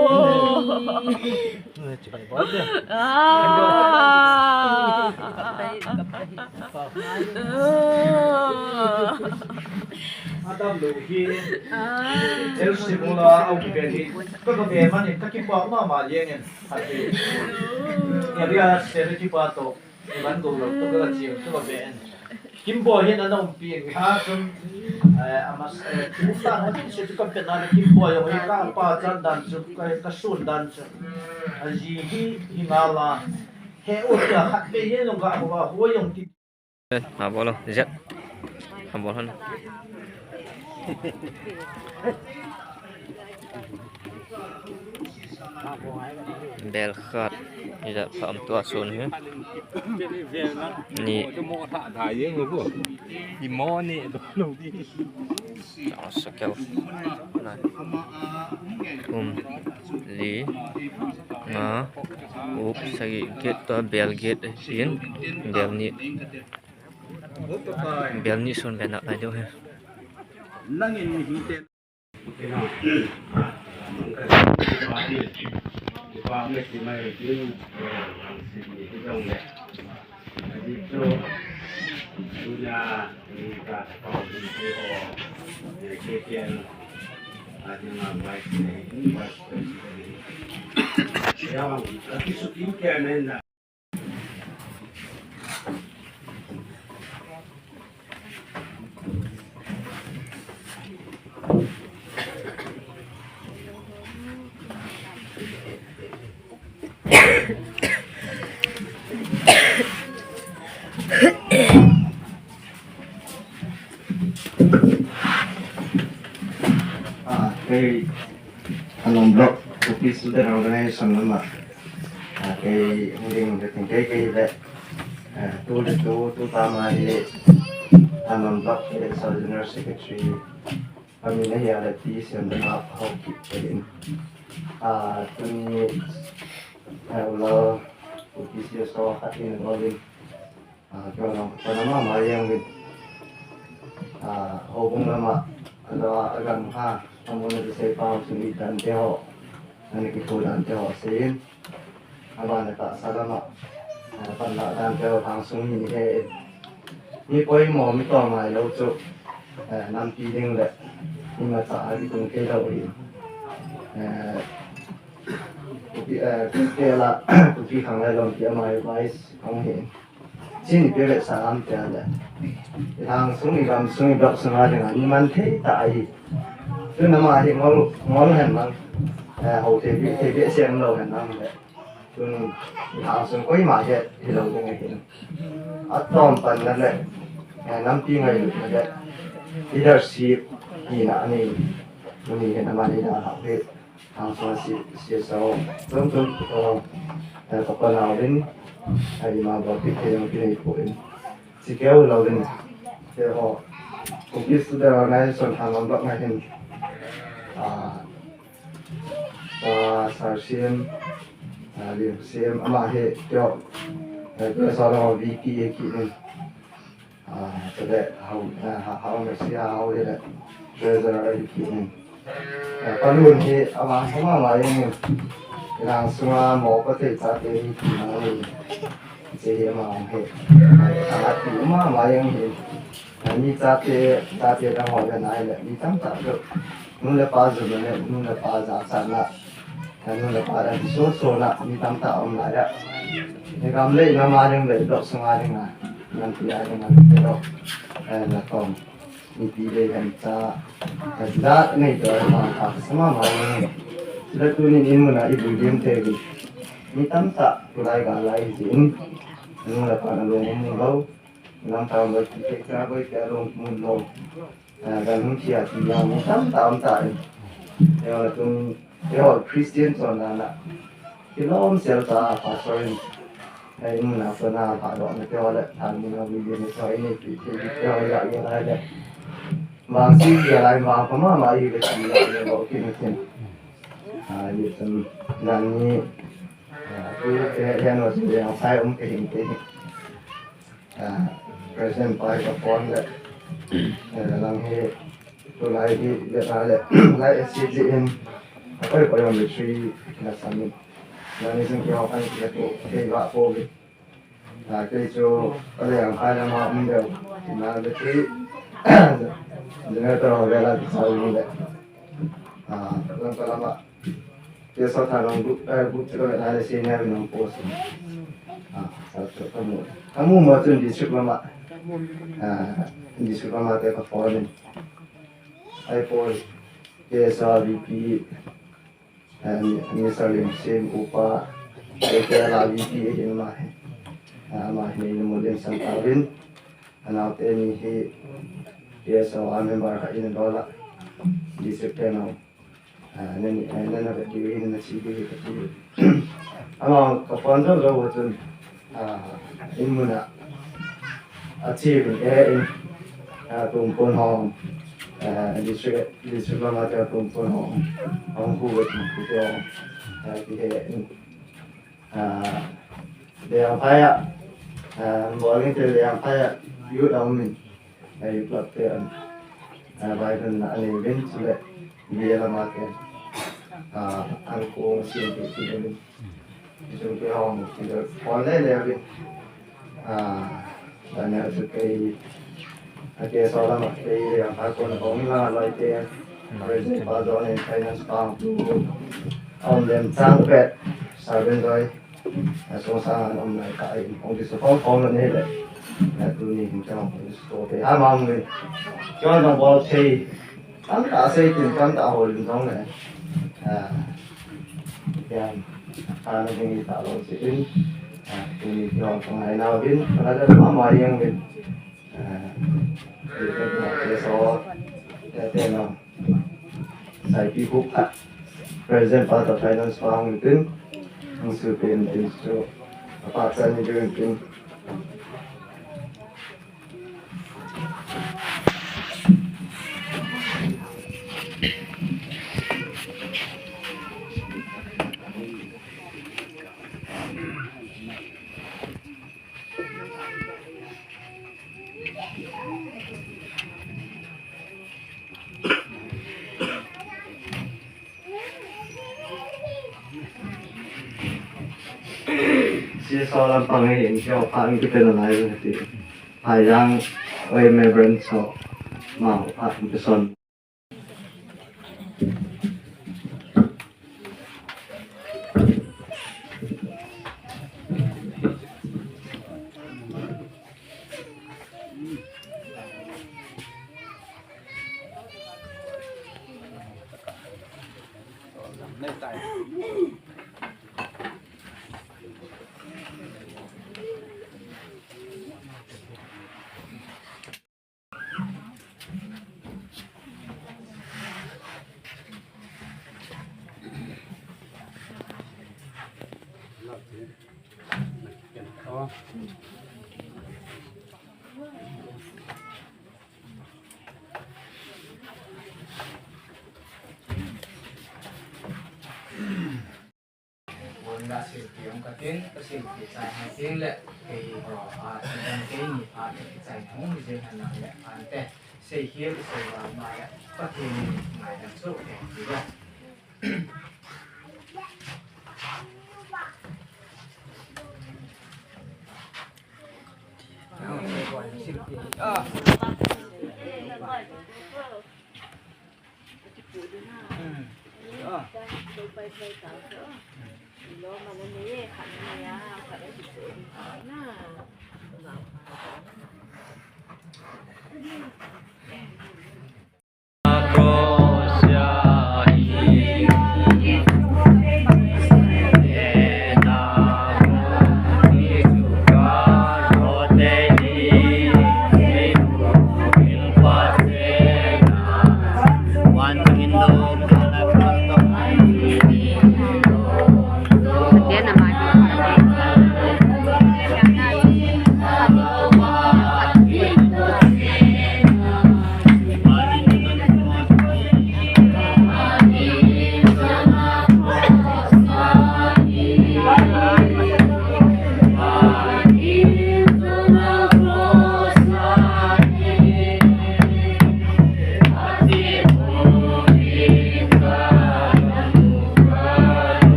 Adam lo hi el simula au be hi ko ko be man ta ki pa ma yeng en ha hi ya dia se ki pa to ban go lo to ga chi to be en kim bo hin anong pi ha chum amas tu ta ha chi chu kam pe na kim bo yo hi ka pa chan dan chu ka sun dan chu a ji hi himala he o ta ha be yen no ga ba ho yong ti à bỏ luôn dẹp không bỏ hơn bel khát như vậy phẩm tua xuống nữa nè đó sẽ kéo này lý ngã úp sẽ get tua bel get in bel ni xuống bel lại đâu ha Ada yang baik, ini baik. Cái anh blog của cái student organization mà cái mình cái đấy tôi ta mà anh blog cái general secretary kami na here that is on the map how keep it tôi Allah ukisi so hatin rolling cho nó panama mayang with hobong lama ada agan ha kamu nanti saya paham sendiri dan teo nanti kita dan teo sen abang tak salah pandak dan teo langsung ini ni poi mau minta mai lâu chụp năm kỳ đêm lệ nhưng mà tại cái cùng cây đầu thì cái là cái hàng này làm cái mai vai không hiện xin cái lệ sản cái là hàng xuống đi đọc xuống ra thì nhưng mà thấy tại cứ nằm mà thì ngon hẳn lắm hậu thì biết xem lâu hẳn lắm đấy hàng xuống quấy mà thì lâu cái này ở trong phầnนั้นเลยnăm kỳ ngày đấy leadership ni nak ni kena mani dah habis langsung si so tung kepala lain hari mahu fikir yang kini ikutin si kau lain dia mungkin sudah organization hangon blok ngahin sarsim sim ama he job dia seorang VP kini so that how how that treasurer kini panun he ama sama lain yang semua mau pakai cara ini kini jadi ama he sangat cuma lain he ni cara yang orang lain ni tam tak tu nula pas sebenarnya nula pas asal nula pas so nak ni tam tak om lain ni kami nama yang lain dok semua dengan nanti ada nanti terus nakam ni pilih hantar dah ni tu orang semua mahu sudah tu ni mana ibu dia tadi ni tam tak pulai galai zin ni lepas lalu mula 5 tahun berfikir berjalan mula dan mungkin yang tam tak yang tu yang Christian soalnya kita selesa pasarin hay mana pernah ada mereka ada tamu nabi dia macam ini kita yang ada masih dia lain apa mari kita lihat mungkin itu dan ni yang masih yang saya mungkin present by the phone dalam ni tu lagi dia ada lagi SCGM apa yang retreat nasional dan ini semua orang kita tu kita boleh cái chỗ có lẽ hai năm họ cũng đều thì là cái nên tôi hỏi là sao như vậy lần sau làm ạ cái sau thằng ông bút cho lại là xin em nó post sao cho kamu mau tuh di supermarket di supermarket ke foreign iPhone KSR VP misalnya SIM UPA kayak VP ini mah ini kemudian santawin anak ini dia seorang member ini dola di September ini ada di ini masih di anak kapan tu jauh tu ini mana achieve ini tumpun hong di supermarket tumpun hong kuat itu dia kaya boleh tu yang kaya you down ni dari pelatihan baik dan ahli event sudah dia lama kan aku masih di sini itu orang tidak boleh lagi dan itu kayak seorang kayak yang aku nak ngomong lah itu present pada orang finance bank on them sampai Saben rồi so sang ông này cái ông đi số phong là như thế là tôi nhìn trong số thì hai mong mình cho nó vào thì anh đã xây dựng căn tạo hồi liên thông này nó đi tạo lộ trình thì chọn trong này nào biết nó đã mà riêng mình thì cái số cái tên nó sai pi hút present part of finance farm tin ang supin tin so apaksan ni yung tin si soalan pangahin siya paano kita na live natin hayang way membrane so mau paano person đã sử dụng các tuyến có sử dụng giải hai tiếng lệ thì họ đang cái nhị họ để giải thống thì dễ hành lệ anh té xây hiếp xây vào mai có thể ngày đặt số để gì đó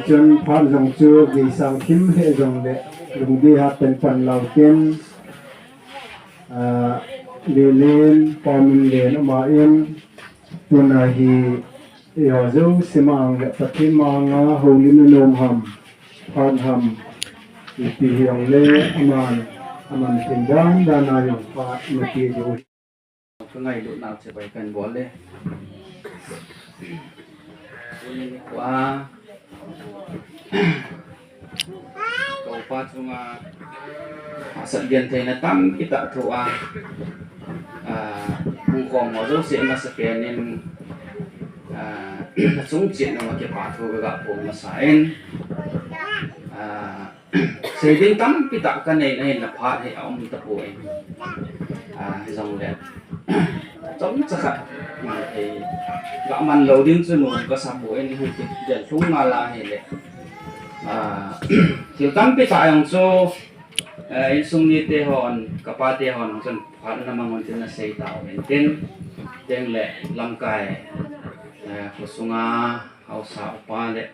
chân phát dòng chưa vì sang kim hệ dòng lệ dùng đi hạtเป็นphần lầu tiên lên pom lên mà em tuần này thì ở dấu xem ang lệ tập thiên mang hầu linh lôm hầm phát hầm thì hiểu lệ aman thiên đan đan này phát một kỳ rồi cái ngày độ nào sẽ phải cần bón lên qua kau patunga sabian tena tam kita doa hongkong mo se na sa kenin sung chin na ke patu ga po masain se din tam kita kanai na phat he om ta po ai zong le chống chắc hẳn thì gạo man lâu đến rồi nó có sạp bụi nên thì giờ chúng mà là hệ lệ thì tắm bị phải ông cho sung ni tê hòn cặp ba tê hòn ông chân phát năm mang tên là xây tạo nên tên lệ làm cài của sung à hậu sạo pa lệ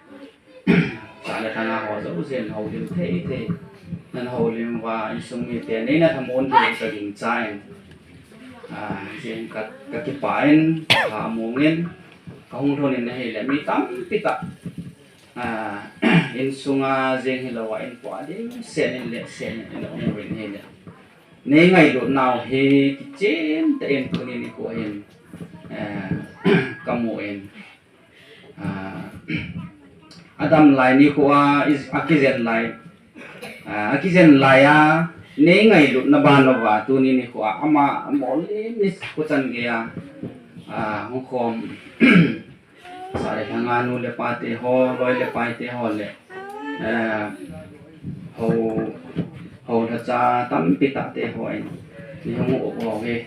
tại là thằng nào họ dẫu diện hậu liền thế nên hậu liền và sung ni tê nên là tham ôn thì sẽ hình trai diện các cái paen hạ mungin không thôi nên hay là mi tắm pita in sunga zeng hilawa in qua đi sen in là ông mình hay là nay ngày độ nào thì trên tên của nên của in kamu in Adam lai ni của akizen lai nei ngai lut na ban lo wa tu ni ko ama mol ni ko chan ge ya hong khom sa le thanga nu le pa te ho roi le pai te ho le ho tha cha tam pi ta te ho ai ni hong o ge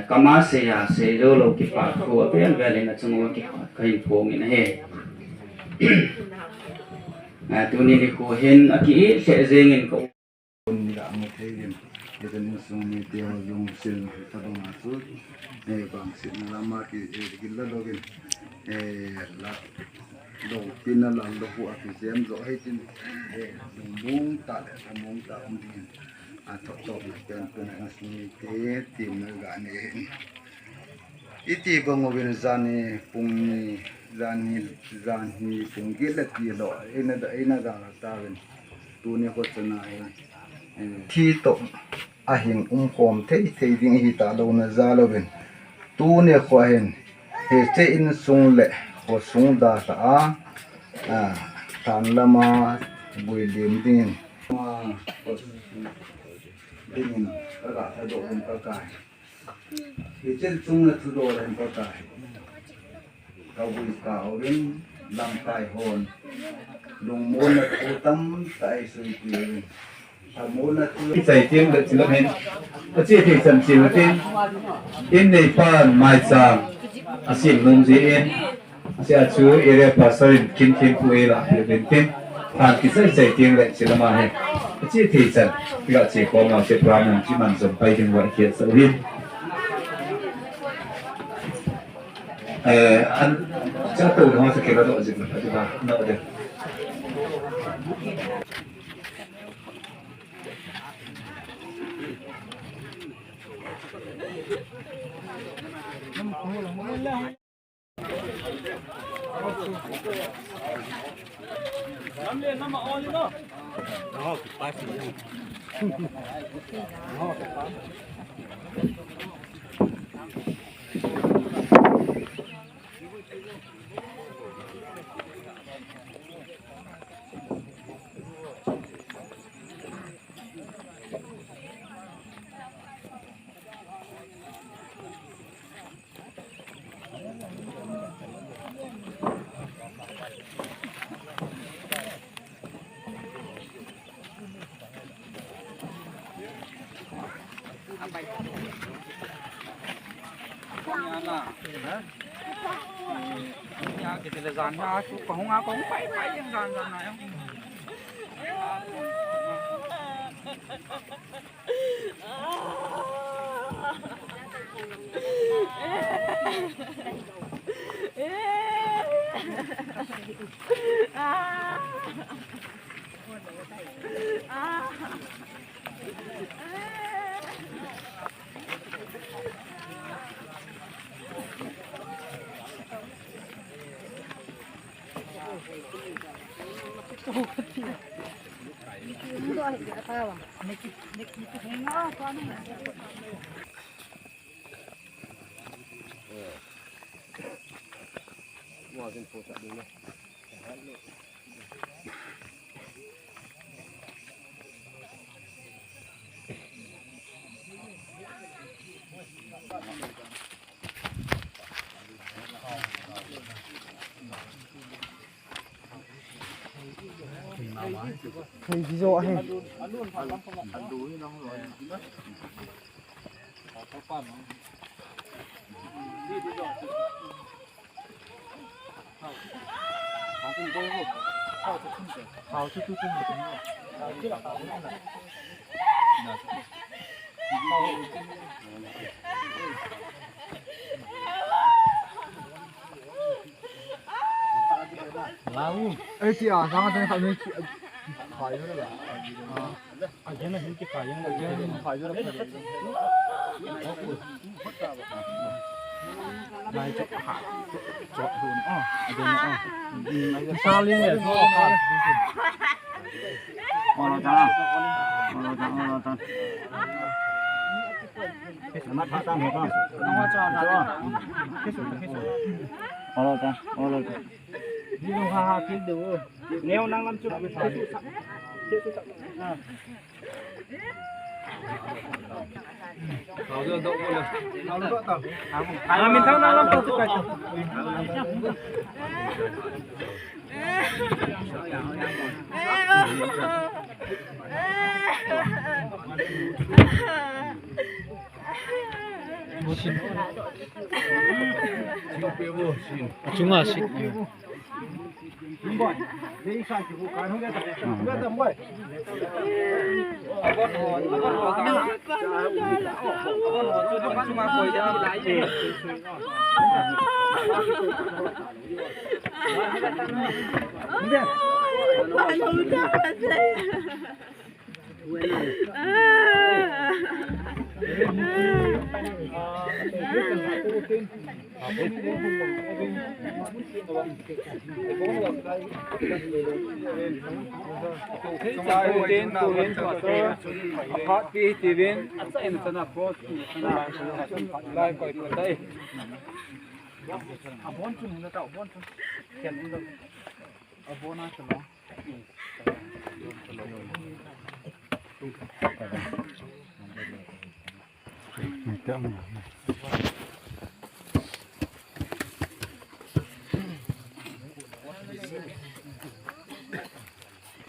kama se ya se lo ki pa ko pe ve le na chung ki pa kai po ngi na he tu ni ko hen aki se zengin ko Tidak mau kain, kita musuh media yang sil pada masuk, bangsit lama kita login, lah, dong pina lah doku akisem, doh hejin, mung tak mungkin, atau kan pun musuh media tim negara iti bangobin zani pungni zani punggilat dia ina dah tahu, tu ni kau cenai. Thi to ahing khom thei ding hi ta lo na za lo ben tu ne kho hen he che in sung le kho sung da ta tan lama bui lim ding ma ding ka ga ta do ben ka kai he chen sung na thu do len ka kai ka bui ka o ben lam kai hon lung mon na ko tam tai sui ti chạy tiếng được chỉ là hết, chỉ thì sầm chỉ là tiếng, in này pan mai sang, xin nông gì in, sẽ chú area passerin kim quê là được bên tiếng, hàng cái chạy tiếng lại chỉ là mà hết, chỉ thì sầm, bây giờ chỉ có ngào chỉ làm làm chỉ mang dùng bay tiếng gọi kia sợ hin, anh chắc tôi nó sẽ kêu nó độ gì mà chúng ta nợ được. Kita lezat ya, tu kahung apa kahung pai yang zan na yang. Thầy ví dụ hay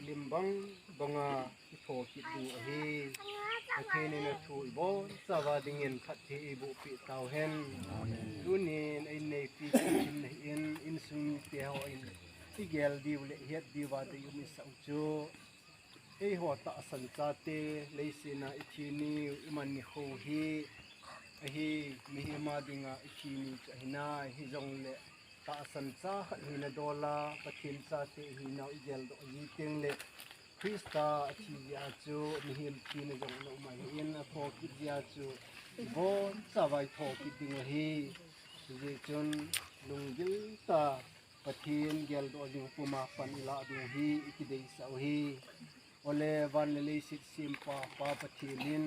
limbang banga ipho hitu ahi akhini na thu ibo sawa dingin phathi ibu pi tau hen tunin ai nei pi in sum te ho in igel diu le het diwa de yumi sau chu ei ho ta san cha te leisina ichini iman ni ho hi ahi mihima dinga ichini chahina hi jong le ta san cha hina dola pathin cha te hina igel do yi teng le krista chi ya chu mihim chi na jong no mai in a tho ki ya chu bo sawai tho ki ding hi je chun lunggil ta pathin gel do jing puma pan ila ding hi ikidei sau hi ole van le sit sim pa pathinin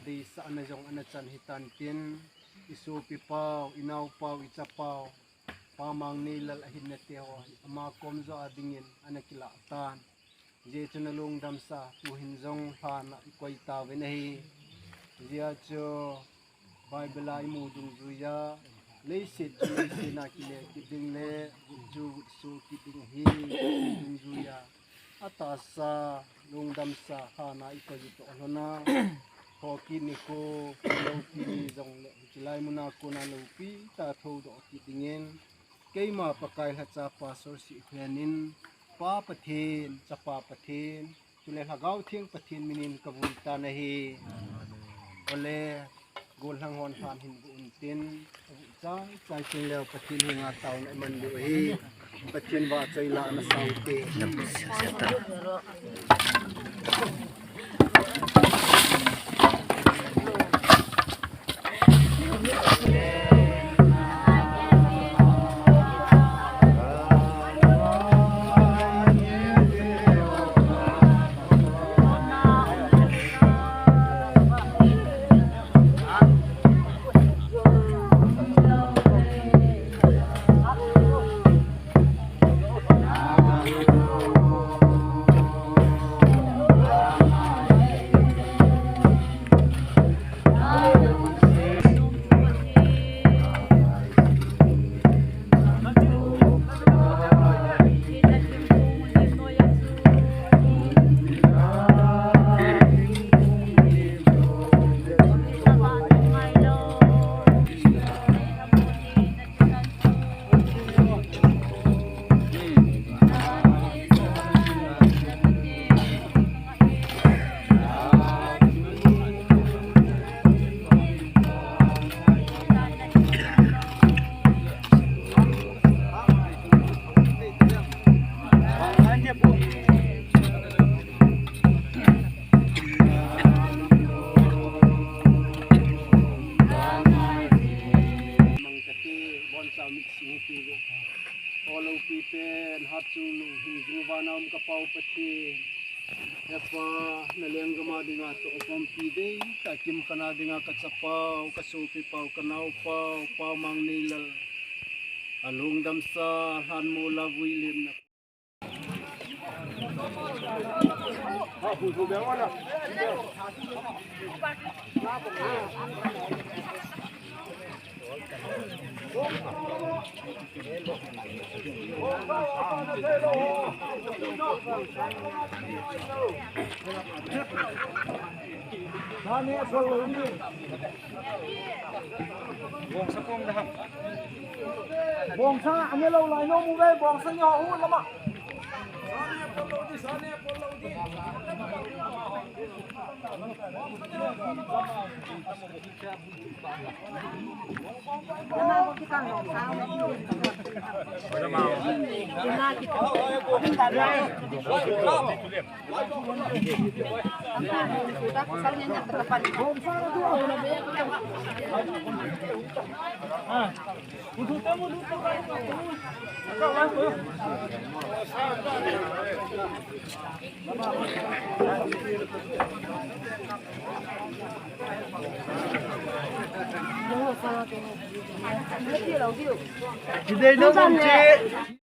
dei sa na jong ana chan hitan tin isu pi pau inau pau ichapau pamang ni lal hin na te ho ama kom zo adingin anakila tan je chunalung damsa tu hin jong hana koi ta ve nei zia cho bible ai mu dung zuya leisit leisina kile kiding le ju su kiding hi dung zuya atasa lung damsa hana ikoi to lona hoki ni ko loki ni jong le chilai muna ko na lopi ta tho do kidingen keima pakai ha cha pa sor si hlenin pa pathin chapa pathin tule hagau thing pathin minin kabul ta nahi ole gol hang hon phan hin bun tin chai ching leo pathin hinga taun ai man du hi pathin wa chai la na sau te tigo. Olo pipen hatsulu hingwanam kapau pati. Apa naleng gama dinga to opam pide takim kana dinga katsapau kasupi pau kanau pau mang nilal. Alung damsa han mula wilim na. Bong sa ame lo lai no mu ve bong sa nyo hu lama. Today no